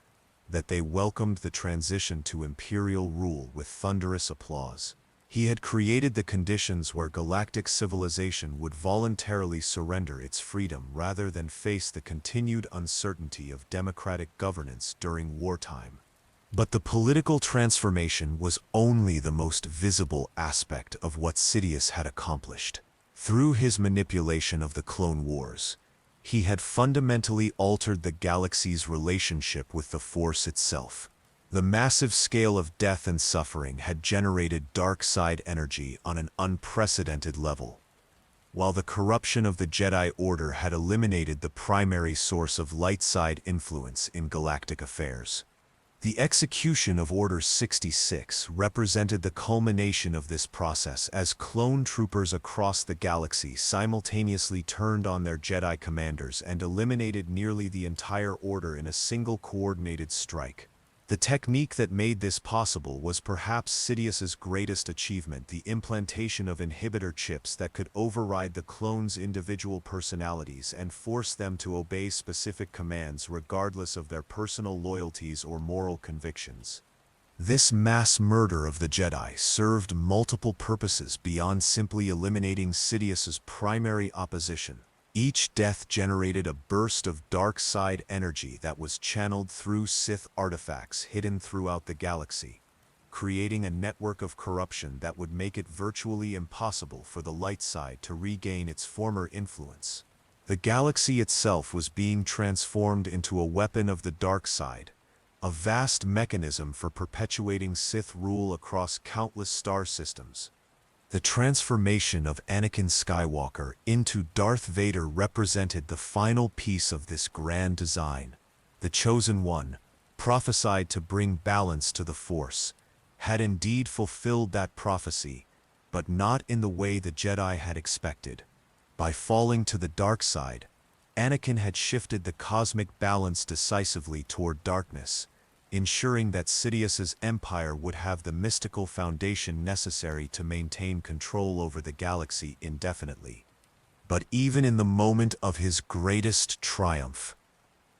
that they welcomed the transition to imperial rule with thunderous applause. He had created the conditions where galactic civilization would voluntarily surrender its freedom rather than face the continued uncertainty of democratic governance during wartime. But the political transformation was only the most visible aspect of what Sidious had accomplished. Through his manipulation of the Clone Wars, he had fundamentally altered the galaxy's relationship with the Force itself. The massive scale of death and suffering had generated dark side energy on an unprecedented level, while the corruption of the Jedi Order had eliminated the primary source of light side influence in galactic affairs. The execution of Order 66 represented the culmination of this process as clone troopers across the galaxy simultaneously turned on their Jedi commanders and eliminated nearly the entire Order in a single coordinated strike. The technique that made this possible was perhaps Sidious's greatest achievement, the implantation of inhibitor chips that could override the clones' individual personalities and force them to obey specific commands regardless of their personal loyalties or moral convictions. This mass murder of the Jedi served multiple purposes beyond simply eliminating Sidious's primary opposition. Each death generated a burst of dark side energy that was channeled through Sith artifacts hidden throughout the galaxy, creating a network of corruption that would make it virtually impossible for the light side to regain its former influence. The galaxy itself was being transformed into a weapon of the dark side, a vast mechanism for perpetuating Sith rule across countless star systems. The transformation of Anakin Skywalker into Darth Vader represented the final piece of this grand design. The Chosen One, prophesied to bring balance to the Force, had indeed fulfilled that prophecy, but not in the way the Jedi had expected. By falling to the dark side, Anakin had shifted the cosmic balance decisively toward darkness, ensuring that Sidious's empire would have the mystical foundation necessary to maintain control over the galaxy indefinitely. But even in the moment of his greatest triumph,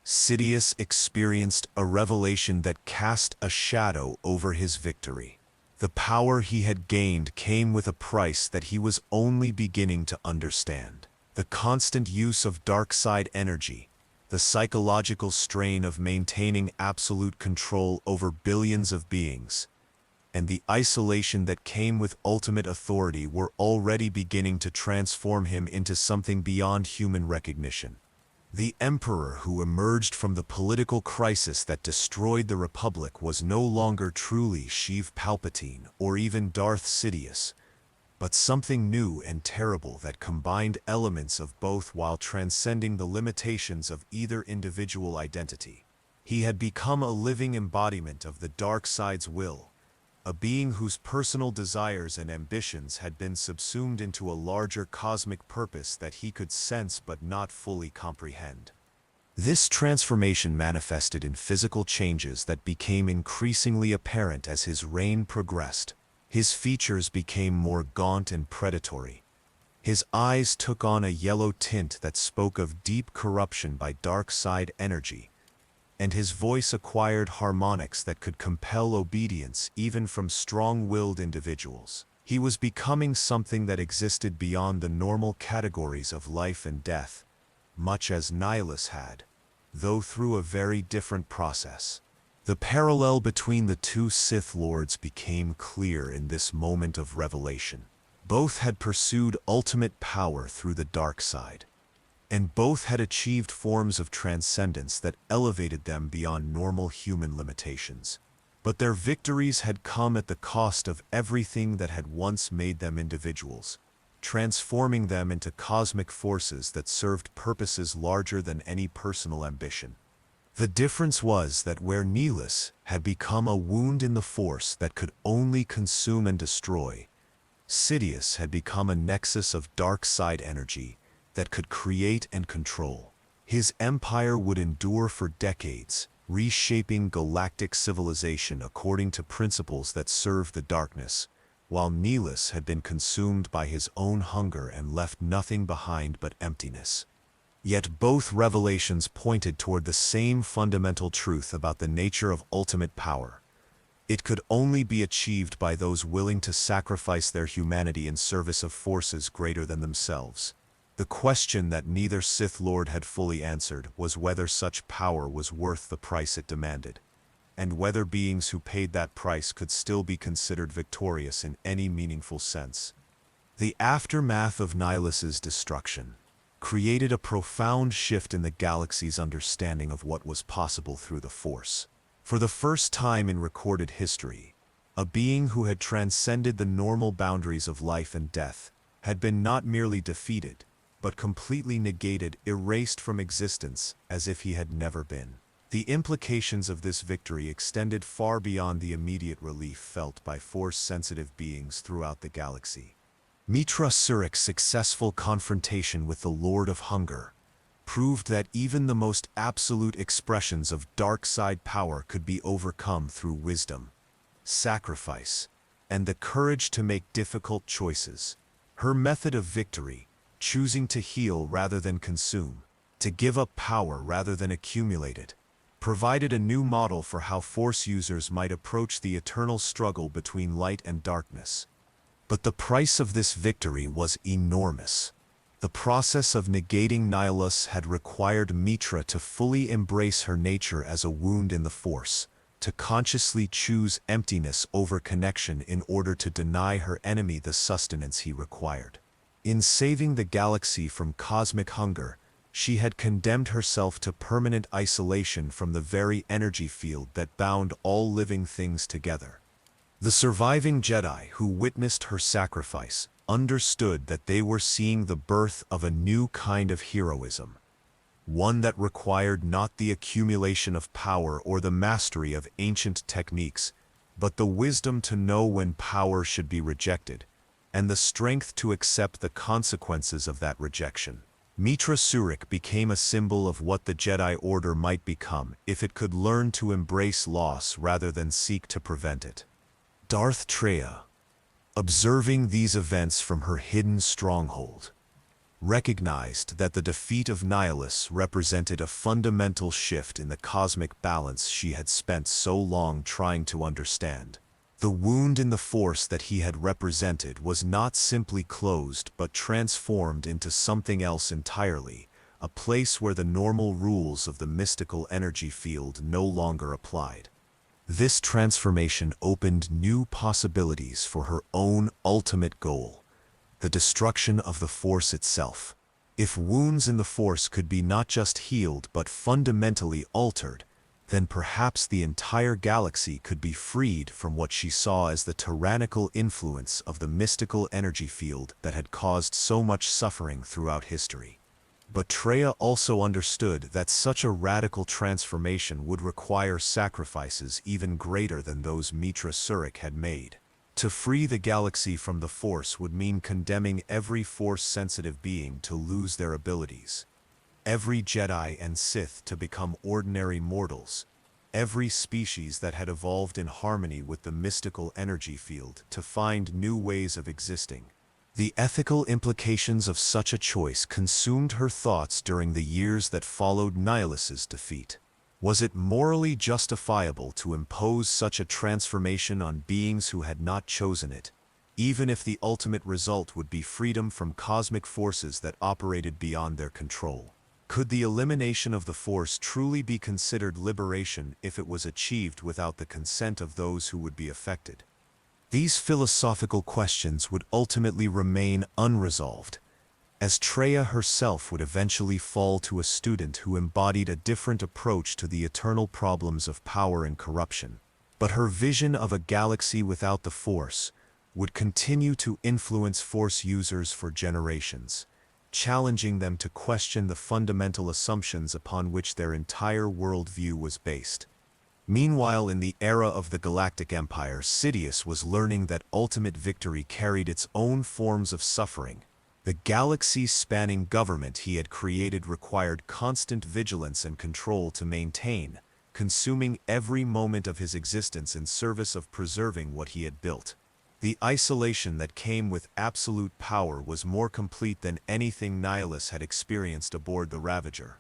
Sidious experienced a revelation that cast a shadow over his victory. The power he had gained came with a price that he was only beginning to understand. The constant use of dark side energy, the psychological strain of maintaining absolute control over billions of beings, and the isolation that came with ultimate authority were already beginning to transform him into something beyond human recognition. The Emperor who emerged from the political crisis that destroyed the Republic was no longer truly Sheev Palpatine or even Darth Sidious, but something new and terrible that combined elements of both while transcending the limitations of either individual identity. He had become a living embodiment of the dark side's will, a being whose personal desires and ambitions had been subsumed into a larger cosmic purpose that he could sense but not fully comprehend. This transformation manifested in physical changes that became increasingly apparent as his reign progressed. His features became more gaunt and predatory. His eyes took on a yellow tint that spoke of deep corruption by dark side energy, and his voice acquired harmonics that could compel obedience even from strong-willed individuals. He was becoming something that existed beyond the normal categories of life and death, much as Nihilus had, though through a very different process. The parallel between the two Sith Lords became clear in this moment of revelation. Both had pursued ultimate power through the dark side, and both had achieved forms of transcendence that elevated them beyond normal human limitations. But their victories had come at the cost of everything that had once made them individuals, transforming them into cosmic forces that served purposes larger than any personal ambition. The difference was that where Nihilus had become a wound in the Force that could only consume and destroy, Sidious had become a nexus of dark side energy that could create and control. His empire would endure for decades, reshaping galactic civilization according to principles that served the darkness, while Nihilus had been consumed by his own hunger and left nothing behind but emptiness. Yet both revelations pointed toward the same fundamental truth about the nature of ultimate power. It could only be achieved by those willing to sacrifice their humanity in service of forces greater than themselves. The question that neither Sith Lord had fully answered was whether such power was worth the price it demanded, and whether beings who paid that price could still be considered victorious in any meaningful sense. The aftermath of Nihilus's destruction created a profound shift in the galaxy's understanding of what was possible through the Force. For the first time in recorded history, a being who had transcended the normal boundaries of life and death had been not merely defeated, but completely negated, erased from existence as if he had never been. The implications of this victory extended far beyond the immediate relief felt by Force-sensitive beings throughout the galaxy. Mitra Surik's successful confrontation with the Lord of Hunger proved that even the most absolute expressions of dark side power could be overcome through wisdom, sacrifice, and the courage to make difficult choices. Her method of victory, choosing to heal rather than consume, to give up power rather than accumulate it, provided a new model for how Force users might approach the eternal struggle between light and darkness. But the price of this victory was enormous. The process of negating Nihilus had required Mitra to fully embrace her nature as a wound in the Force, to consciously choose emptiness over connection in order to deny her enemy the sustenance he required. In saving the galaxy from cosmic hunger, she had condemned herself to permanent isolation from the very energy field that bound all living things together. The surviving Jedi who witnessed her sacrifice understood that they were seeing the birth of a new kind of heroism, one that required not the accumulation of power or the mastery of ancient techniques, but the wisdom to know when power should be rejected, and the strength to accept the consequences of that rejection. Mitra Surik became a symbol of what the Jedi Order might become if it could learn to embrace loss rather than seek to prevent it. Darth Treya, observing these events from her hidden stronghold, recognized that the defeat of Nihilus represented a fundamental shift in the cosmic balance she had spent so long trying to understand. The wound in the Force that he had represented was not simply closed but transformed into something else entirely, a place where the normal rules of the mystical energy field no longer applied. This transformation opened new possibilities for her own ultimate goal, the destruction of the Force itself. If wounds in the Force could be not just healed but fundamentally altered, then perhaps the entire galaxy could be freed from what she saw as the tyrannical influence of the mystical energy field that had caused so much suffering throughout history. But Treya also understood that such a radical transformation would require sacrifices even greater than those Mitra Surik had made. To free the galaxy from the Force would mean condemning every Force-sensitive being to lose their abilities, every Jedi and Sith to become ordinary mortals, every species that had evolved in harmony with the mystical energy field to find new ways of existing. The ethical implications of such a choice consumed her thoughts during the years that followed Nihilus's defeat. Was it morally justifiable to impose such a transformation on beings who had not chosen it, even if the ultimate result would be freedom from cosmic forces that operated beyond their control. Could the elimination of the Force truly be considered liberation if it was achieved without the consent of those who would be affected? These philosophical questions would ultimately remain unresolved, as Treya herself would eventually fall to a student who embodied a different approach to the eternal problems of power and corruption. But her vision of a galaxy without the Force would continue to influence Force users for generations, challenging them to question the fundamental assumptions upon which their entire worldview was based. Meanwhile, in the era of the Galactic Empire, Sidious was learning that ultimate victory carried its own forms of suffering. The galaxy-spanning government he had created required constant vigilance and control to maintain, consuming every moment of his existence in service of preserving what he had built. The isolation that came with absolute power was more complete than anything Nihilus had experienced aboard the Ravager.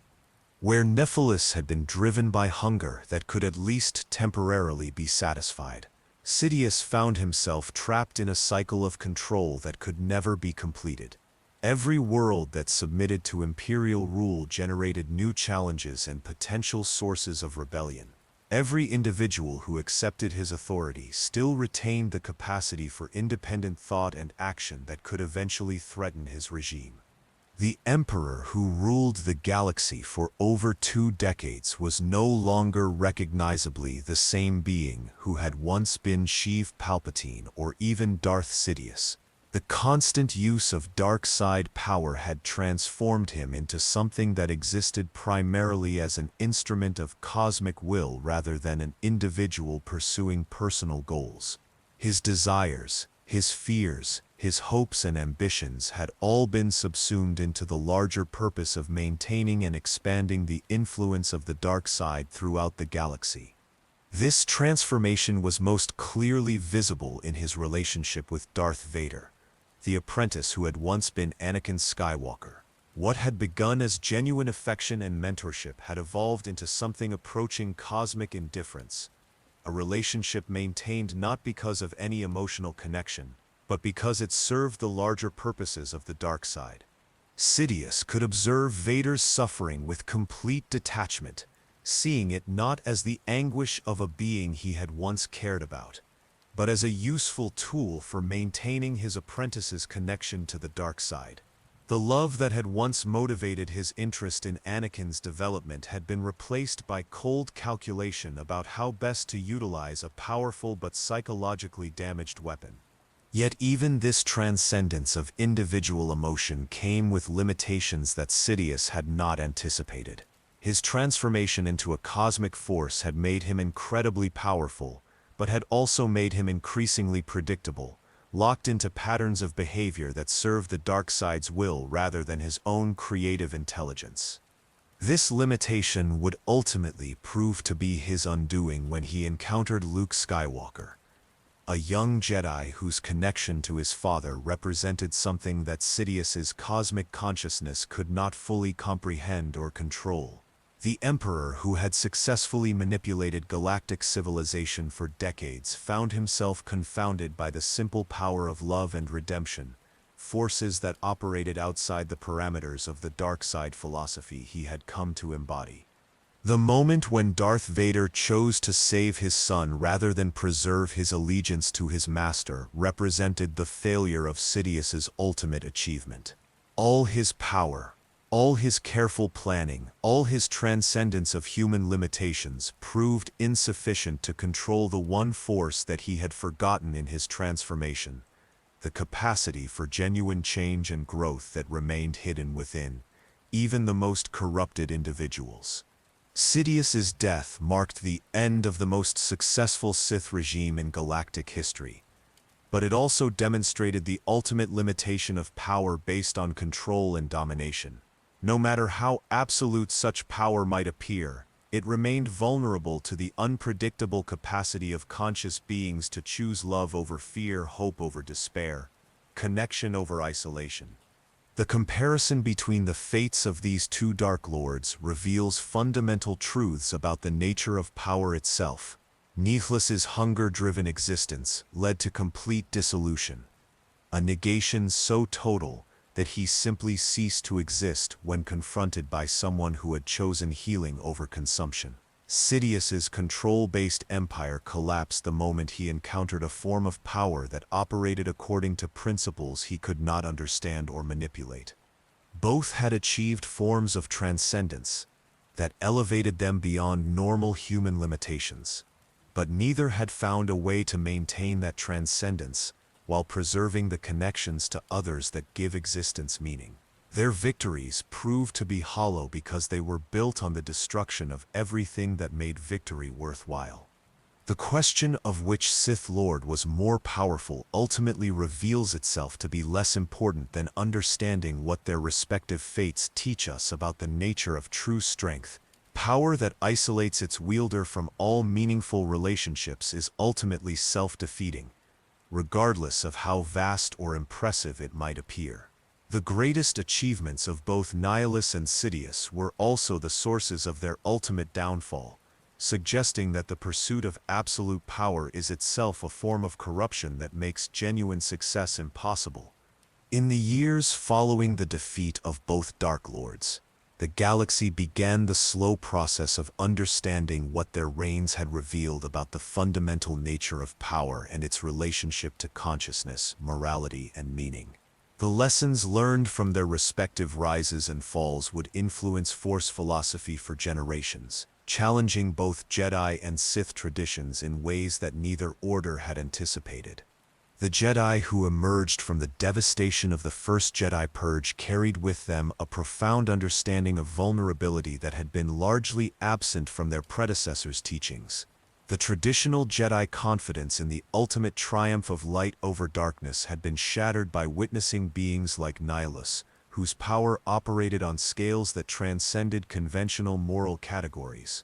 Where Nihilus had been driven by hunger that could at least temporarily be satisfied, Sidious found himself trapped in a cycle of control that could never be completed. Every world that submitted to imperial rule generated new challenges and potential sources of rebellion. Every individual who accepted his authority still retained the capacity for independent thought and action that could eventually threaten his regime. The Emperor who ruled the galaxy for over 2 decades was no longer recognizably the same being who had once been Sheev Palpatine or even Darth Sidious. The constant use of dark side power had transformed him into something that existed primarily as an instrument of cosmic will rather than an individual pursuing personal goals. His desires, his fears, his hopes and ambitions had all been subsumed into the larger purpose of maintaining and expanding the influence of the dark side throughout the galaxy. This transformation was most clearly visible in his relationship with Darth Vader, the apprentice who had once been Anakin Skywalker. What had begun as genuine affection and mentorship had evolved into something approaching cosmic indifference, a relationship maintained not because of any emotional connection, but because it served the larger purposes of the dark side. Sidious could observe Vader's suffering with complete detachment, seeing it not as the anguish of a being he had once cared about, but as a useful tool for maintaining his apprentice's connection to the dark side. The love that had once motivated his interest in Anakin's development had been replaced by cold calculation about how best to utilize a powerful but psychologically damaged weapon. Yet even this transcendence of individual emotion came with limitations that Sidious had not anticipated. His transformation into a cosmic force had made him incredibly powerful, but had also made him increasingly predictable, locked into patterns of behavior that served the dark side's will rather than his own creative intelligence. This limitation would ultimately prove to be his undoing when he encountered Luke Skywalker, a young Jedi whose connection to his father represented something that Sidious's cosmic consciousness could not fully comprehend or control. The Emperor, who had successfully manipulated galactic civilization for decades, found himself confounded by the simple power of love and redemption, forces that operated outside the parameters of the dark side philosophy he had come to embody. The moment when Darth Vader chose to save his son rather than preserve his allegiance to his master represented the failure of Sidious's ultimate achievement. All his power, all his careful planning, all his transcendence of human limitations proved insufficient to control the one force that he had forgotten in his transformation, the capacity for genuine change and growth that remained hidden within even the most corrupted individuals. Sidious's death marked the end of the most successful Sith regime in galactic history, but it also demonstrated the ultimate limitation of power based on control and domination. No matter how absolute such power might appear, it remained vulnerable to the unpredictable capacity of conscious beings to choose love over fear, hope over despair, connection over isolation. The comparison between the fates of these two Dark Lords reveals fundamental truths about the nature of power itself. Nihilus's hunger-driven existence led to complete dissolution, a negation so total that he simply ceased to exist when confronted by someone who had chosen healing over consumption. Sidious's control-based empire collapsed the moment he encountered a form of power that operated according to principles he could not understand or manipulate. Both had achieved forms of transcendence that elevated them beyond normal human limitations, but neither had found a way to maintain that transcendence while preserving the connections to others that give existence meaning. Their victories proved to be hollow because they were built on the destruction of everything that made victory worthwhile. The question of which Sith Lord was more powerful ultimately reveals itself to be less important than understanding what their respective fates teach us about the nature of true strength. Power that isolates its wielder from all meaningful relationships is ultimately self-defeating, regardless of how vast or impressive it might appear. The greatest achievements of both Nihilus and Sidious were also the sources of their ultimate downfall, suggesting that the pursuit of absolute power is itself a form of corruption that makes genuine success impossible. In the years following the defeat of both Dark Lords, the galaxy began the slow process of understanding what their reigns had revealed about the fundamental nature of power and its relationship to consciousness, morality, and meaning. The lessons learned from their respective rises and falls would influence Force philosophy for generations, challenging both Jedi and Sith traditions in ways that neither order had anticipated. The Jedi who emerged from the devastation of the First Jedi Purge carried with them a profound understanding of vulnerability that had been largely absent from their predecessors' teachings. The traditional Jedi confidence in the ultimate triumph of light over darkness had been shattered by witnessing beings like Nihilus, whose power operated on scales that transcended conventional moral categories.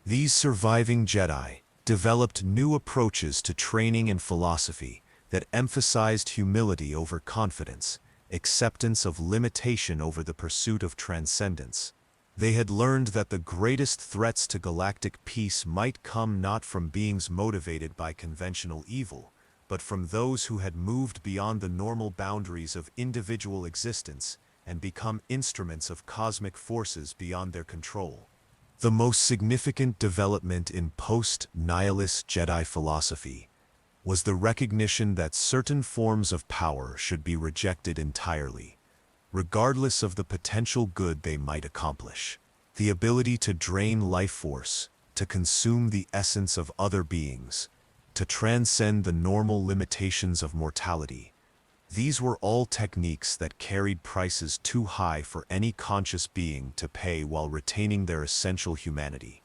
These surviving Jedi developed new approaches to training and philosophy that emphasized humility over confidence, acceptance of limitation over the pursuit of transcendence. They had learned that the greatest threats to galactic peace might come not from beings motivated by conventional evil, but from those who had moved beyond the normal boundaries of individual existence and become instruments of cosmic forces beyond their control. The most significant development in post-Nihilist Jedi philosophy was the recognition that certain forms of power should be rejected entirely, regardless of the potential good they might accomplish. The ability to drain life force, to consume the essence of other beings, to transcend the normal limitations of mortality. These were all techniques that carried prices too high for any conscious being to pay while retaining their essential humanity.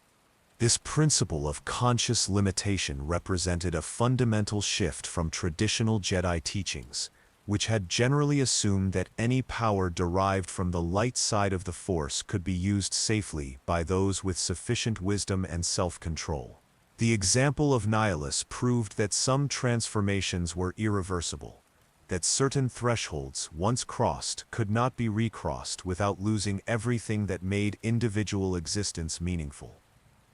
This principle of conscious limitation represented a fundamental shift from traditional Jedi teachings, which had generally assumed that any power derived from the light side of the Force could be used safely by those with sufficient wisdom and self-control. The example of Nihilus proved that some transformations were irreversible, that certain thresholds, once crossed, could not be recrossed without losing everything that made individual existence meaningful.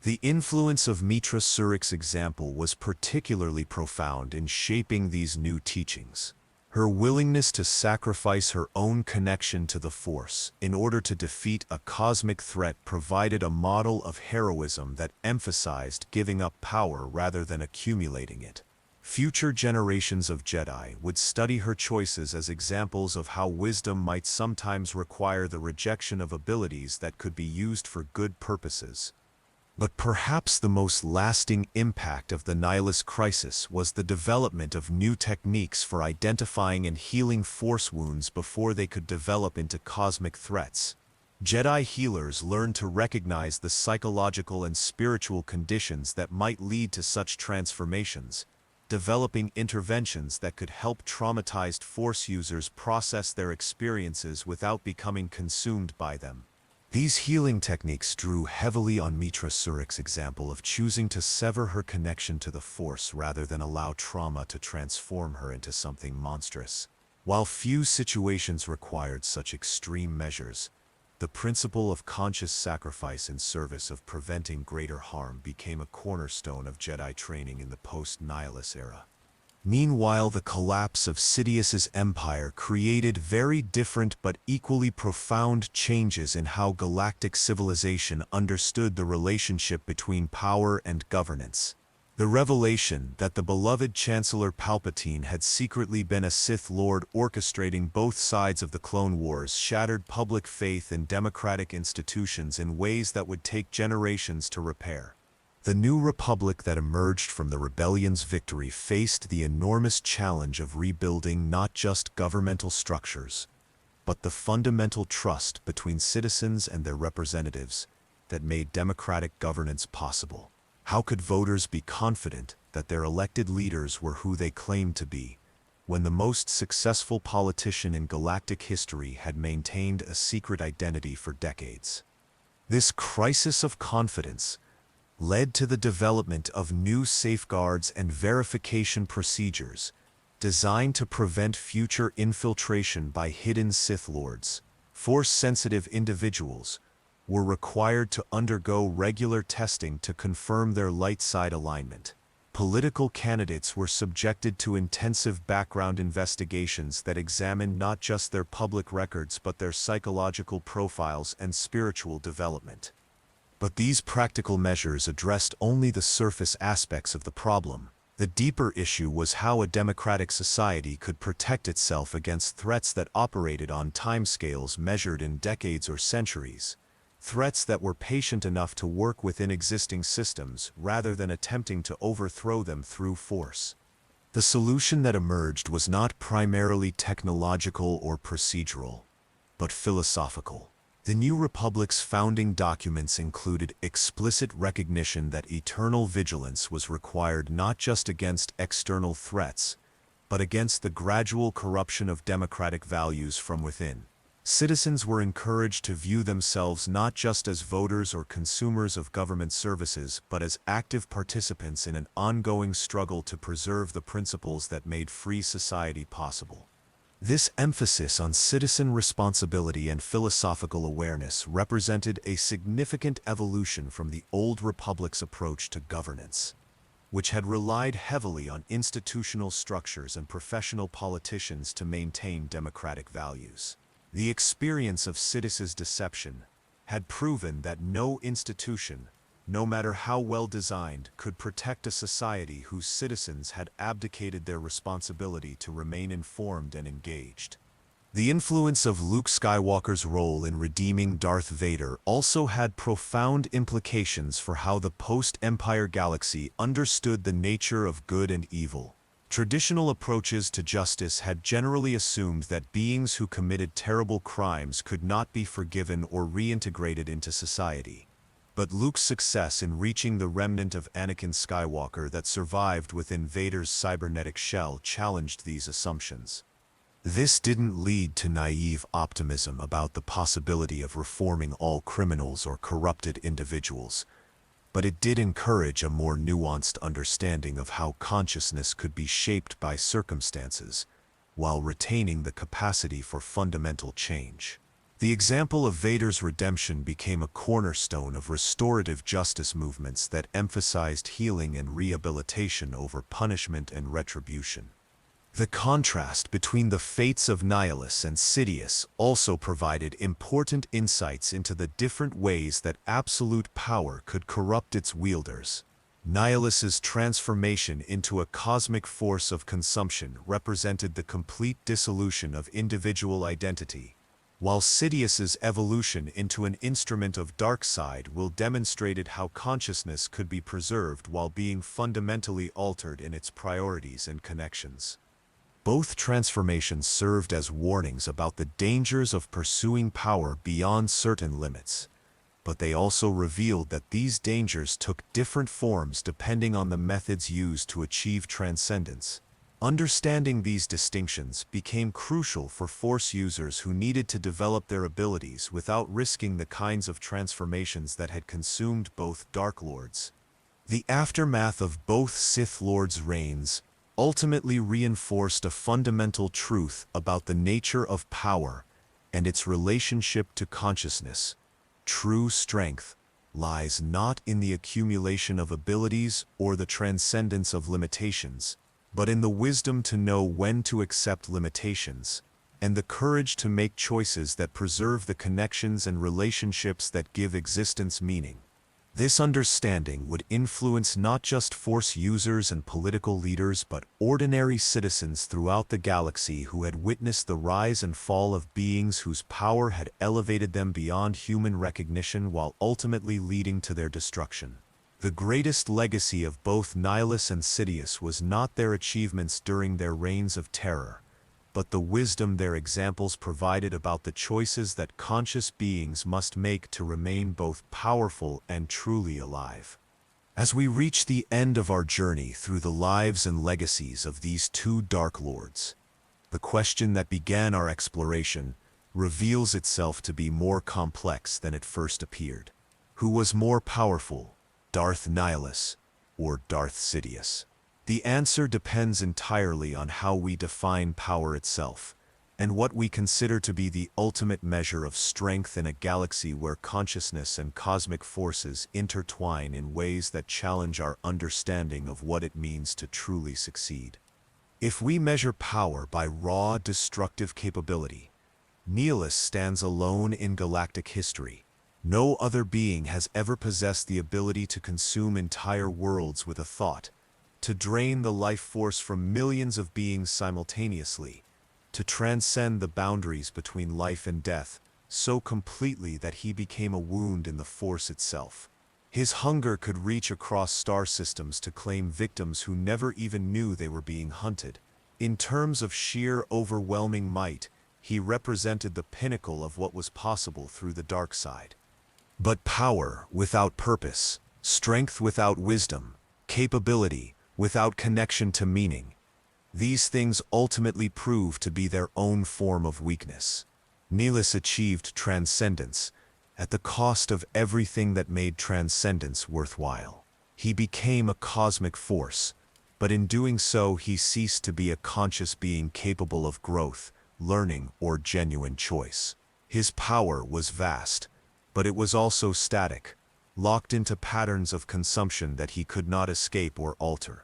The influence of Mitra Surik's example was particularly profound in shaping these new teachings. Her willingness to sacrifice her own connection to the Force in order to defeat a cosmic threat provided a model of heroism that emphasized giving up power rather than accumulating it. Future generations of Jedi would study her choices as examples of how wisdom might sometimes require the rejection of abilities that could be used for good purposes. But perhaps the most lasting impact of the Nihilus crisis was the development of new techniques for identifying and healing Force wounds before they could develop into cosmic threats. Jedi healers learned to recognize the psychological and spiritual conditions that might lead to such transformations, developing interventions that could help traumatized Force users process their experiences without becoming consumed by them. These healing techniques drew heavily on Mitra Surik's example of choosing to sever her connection to the Force rather than allow trauma to transform her into something monstrous. While few situations required such extreme measures, the principle of conscious sacrifice in service of preventing greater harm became a cornerstone of Jedi training in the post-Nihilus era. Meanwhile, the collapse of Sidious's empire created very different but equally profound changes in how galactic civilization understood the relationship between power and governance. The revelation that the beloved Chancellor Palpatine had secretly been a Sith Lord orchestrating both sides of the Clone Wars shattered public faith in democratic institutions in ways that would take generations to repair. The new republic that emerged from the rebellion's victory faced the enormous challenge of rebuilding not just governmental structures, but the fundamental trust between citizens and their representatives that made democratic governance possible. How could voters be confident that their elected leaders were who they claimed to be, when the most successful politician in galactic history had maintained a secret identity for decades? This crisis of confidence led to the development of new safeguards and verification procedures designed to prevent future infiltration by hidden Sith Lords. Force-sensitive individuals were required to undergo regular testing to confirm their light side alignment. Political candidates were subjected to intensive background investigations that examined not just their public records but their psychological profiles and spiritual development. But these practical measures addressed only the surface aspects of the problem. The deeper issue was how a democratic society could protect itself against threats that operated on timescales measured in decades or centuries. Threats that were patient enough to work within existing systems rather than attempting to overthrow them through force. The solution that emerged was not primarily technological or procedural, but philosophical. The New Republic's founding documents included explicit recognition that eternal vigilance was required not just against external threats, but against the gradual corruption of democratic values from within. Citizens were encouraged to view themselves not just as voters or consumers of government services, but as active participants in an ongoing struggle to preserve the principles that made free society possible. This emphasis on citizen responsibility and philosophical awareness represented a significant evolution from the Old Republic's approach to governance, which had relied heavily on institutional structures and professional politicians to maintain democratic values. The experience of Sidious's deception had proven that no institution, no matter how well designed, could protect a society whose citizens had abdicated their responsibility to remain informed and engaged. The influence of Luke Skywalker's role in redeeming Darth Vader also had profound implications for how the post-Empire galaxy understood the nature of good and evil. Traditional approaches to justice had generally assumed that beings who committed terrible crimes could not be forgiven or reintegrated into society. But Luke's success in reaching the remnant of Anakin Skywalker that survived within Vader's cybernetic shell challenged these assumptions. This didn't lead to naive optimism about the possibility of reforming all criminals or corrupted individuals, but it did encourage a more nuanced understanding of how consciousness could be shaped by circumstances, while retaining the capacity for fundamental change. The example of Vader's redemption became a cornerstone of restorative justice movements that emphasized healing and rehabilitation over punishment and retribution. The contrast between the fates of Nihilus and Sidious also provided important insights into the different ways that absolute power could corrupt its wielders. Nihilus's transformation into a cosmic force of consumption represented the complete dissolution of individual identity, while Sidious's evolution into an instrument of dark side will demonstrated how consciousness could be preserved while being fundamentally altered in its priorities and connections. Both transformations served as warnings about the dangers of pursuing power beyond certain limits, but they also revealed that these dangers took different forms depending on the methods used to achieve transcendence. Understanding these distinctions became crucial for Force users who needed to develop their abilities without risking the kinds of transformations that had consumed both Dark Lords. The aftermath of both Sith Lords' reigns ultimately reinforced a fundamental truth about the nature of power and its relationship to consciousness. True strength lies not in the accumulation of abilities or the transcendence of limitations, but in the wisdom to know when to accept limitations, and the courage to make choices that preserve the connections and relationships that give existence meaning. This understanding would influence not just Force users and political leaders but ordinary citizens throughout the galaxy who had witnessed the rise and fall of beings whose power had elevated them beyond human recognition while ultimately leading to their destruction. The greatest legacy of both Nihilus and Sidious was not their achievements during their reigns of terror, but the wisdom their examples provided about the choices that conscious beings must make to remain both powerful and truly alive. As we reach the end of our journey through the lives and legacies of these two Dark Lords, the question that began our exploration reveals itself to be more complex than it first appeared. Who was more powerful, Darth Nihilus or Darth Sidious? The answer depends entirely on how we define power itself, and what we consider to be the ultimate measure of strength in a galaxy where consciousness and cosmic forces intertwine in ways that challenge our understanding of what it means to truly succeed. If we measure power by raw, destructive capability, Nihilus stands alone in galactic history. No other being has ever possessed the ability to consume entire worlds with a thought, to drain the life force from millions of beings simultaneously, to transcend the boundaries between life and death so completely that he became a wound in the force itself. His hunger could reach across star systems to claim victims who never even knew they were being hunted. In terms of sheer overwhelming might, he represented the pinnacle of what was possible through the dark side. But power without purpose, strength without wisdom, capability without connection to meaning, these things ultimately prove to be their own form of weakness. Nihilus achieved transcendence at the cost of everything that made transcendence worthwhile. He became a cosmic force, but in doing so he ceased to be a conscious being capable of growth, learning, or genuine choice. His power was vast, but it was also static, locked into patterns of consumption that he could not escape or alter.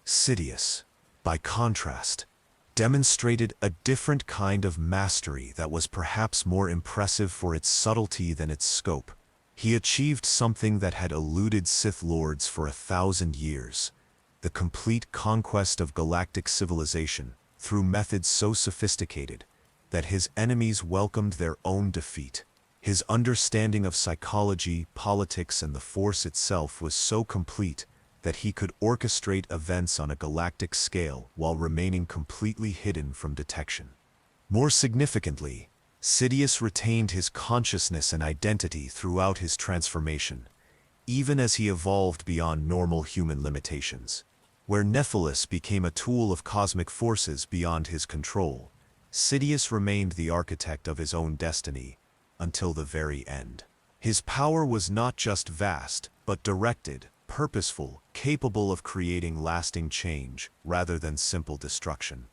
Sidious, by contrast, demonstrated a different kind of mastery that was perhaps more impressive for its subtlety than its scope. He achieved something that had eluded Sith Lords for 1,000 years, the complete conquest of galactic civilization through methods so sophisticated that his enemies welcomed their own defeat. His understanding of psychology, politics, and the Force itself was so complete that he could orchestrate events on a galactic scale while remaining completely hidden from detection. More significantly, Sidious retained his consciousness and identity throughout his transformation, even as he evolved beyond normal human limitations. Where Nihilus became a tool of cosmic forces beyond his control, Sidious remained the architect of his own destiny until the very end. His power was not just vast, but directed, purposeful, capable of creating lasting change rather than simple destruction.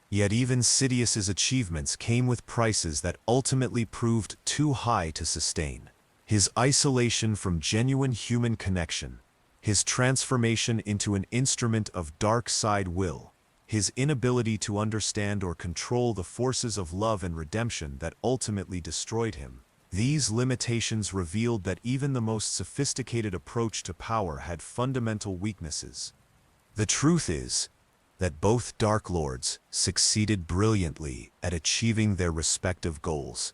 Yet even Sidious's achievements came with prices that ultimately proved too high to sustain. His isolation from genuine human connection, his transformation into an instrument of dark side will, his inability to understand or control the forces of love and redemption that ultimately destroyed him. These limitations revealed that even the most sophisticated approach to power had fundamental weaknesses. The truth is that both Dark Lords succeeded brilliantly at achieving their respective goals,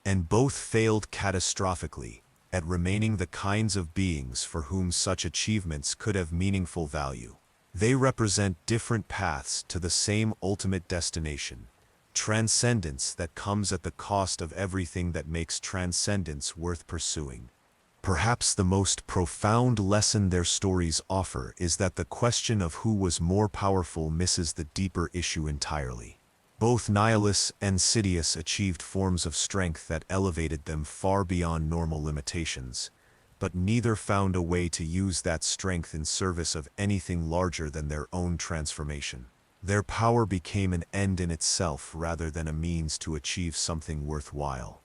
and both failed catastrophically at remaining the kinds of beings for whom such achievements could have meaningful value. They represent different paths to the same ultimate destination, transcendence that comes at the cost of everything that makes transcendence worth pursuing. Perhaps the most profound lesson their stories offer is that the question of who was more powerful misses the deeper issue entirely. Both Nihilus and Sidious achieved forms of strength that elevated them far beyond normal limitations, but neither found a way to use that strength in service of anything larger than their own transformation. Their power became an end in itself rather than a means to achieve something worthwhile.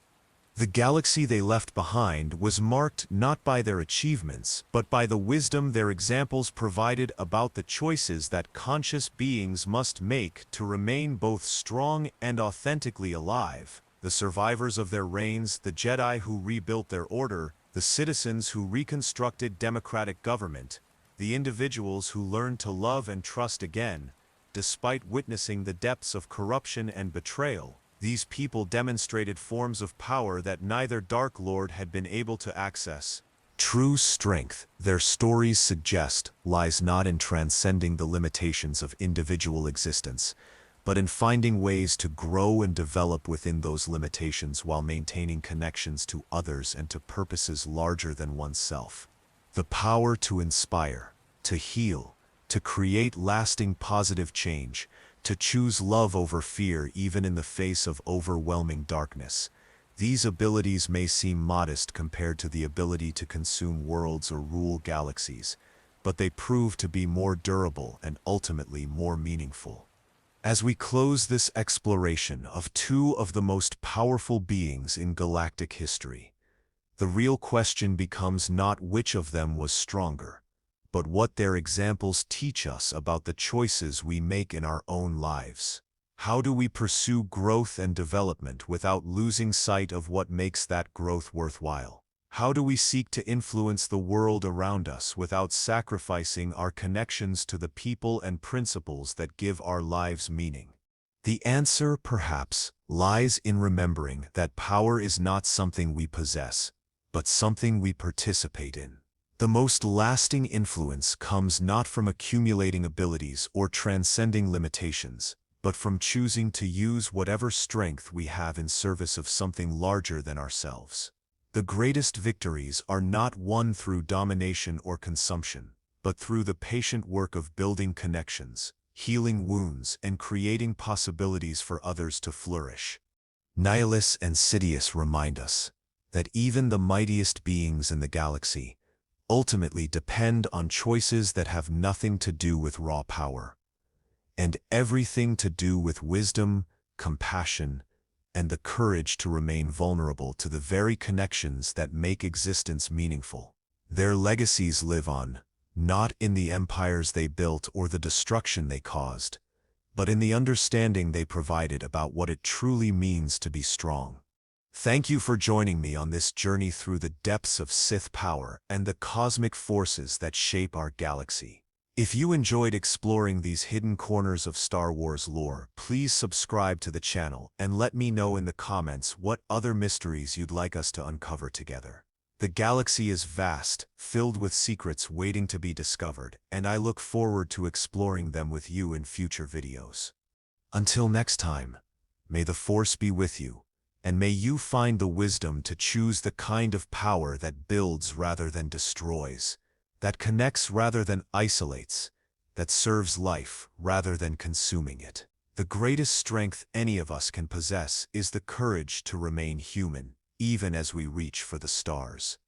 The galaxy they left behind was marked not by their achievements, but by the wisdom their examples provided about the choices that conscious beings must make to remain both strong and authentically alive. The survivors of their reigns, the Jedi who rebuilt their order, the citizens who reconstructed democratic government, the individuals who learned to love and trust again, despite witnessing the depths of corruption and betrayal. These people demonstrated forms of power that neither Dark Lord had been able to access. True strength, their stories suggest, lies not in transcending the limitations of individual existence, but in finding ways to grow and develop within those limitations while maintaining connections to others and to purposes larger than oneself. The power to inspire, to heal, to create lasting positive change, to choose love over fear even in the face of overwhelming darkness. These abilities may seem modest compared to the ability to consume worlds or rule galaxies, but they prove to be more durable and ultimately more meaningful. As we close this exploration of two of the most powerful beings in galactic history, the real question becomes not which of them was stronger, but what their examples teach us about the choices we make in our own lives. How do we pursue growth and development without losing sight of what makes that growth worthwhile? How do we seek to influence the world around us without sacrificing our connections to the people and principles that give our lives meaning? The answer, perhaps, lies in remembering that power is not something we possess, but something we participate in. The most lasting influence comes not from accumulating abilities or transcending limitations, but from choosing to use whatever strength we have in service of something larger than ourselves. The greatest victories are not won through domination or consumption, but through the patient work of building connections, healing wounds, and creating possibilities for others to flourish. Nihilus and Sidious remind us that even the mightiest beings in the galaxy ultimately depend on choices that have nothing to do with raw power, and everything to do with wisdom, compassion, and the courage to remain vulnerable to the very connections that make existence meaningful. Their legacies live on, not in the empires they built or the destruction they caused, but in the understanding they provided about what it truly means to be strong. Thank you for joining me on this journey through the depths of Sith power and the cosmic forces that shape our galaxy. If you enjoyed exploring these hidden corners of Star Wars lore, please subscribe to the channel and let me know in the comments what other mysteries you'd like us to uncover together. The galaxy is vast, filled with secrets waiting to be discovered, and I look forward to exploring them with you in future videos. Until next time, may the Force be with you, and may you find the wisdom to choose the kind of power that builds rather than destroys, that connects rather than isolates, that serves life rather than consuming it. The greatest strength any of us can possess is the courage to remain human, even as we reach for the stars.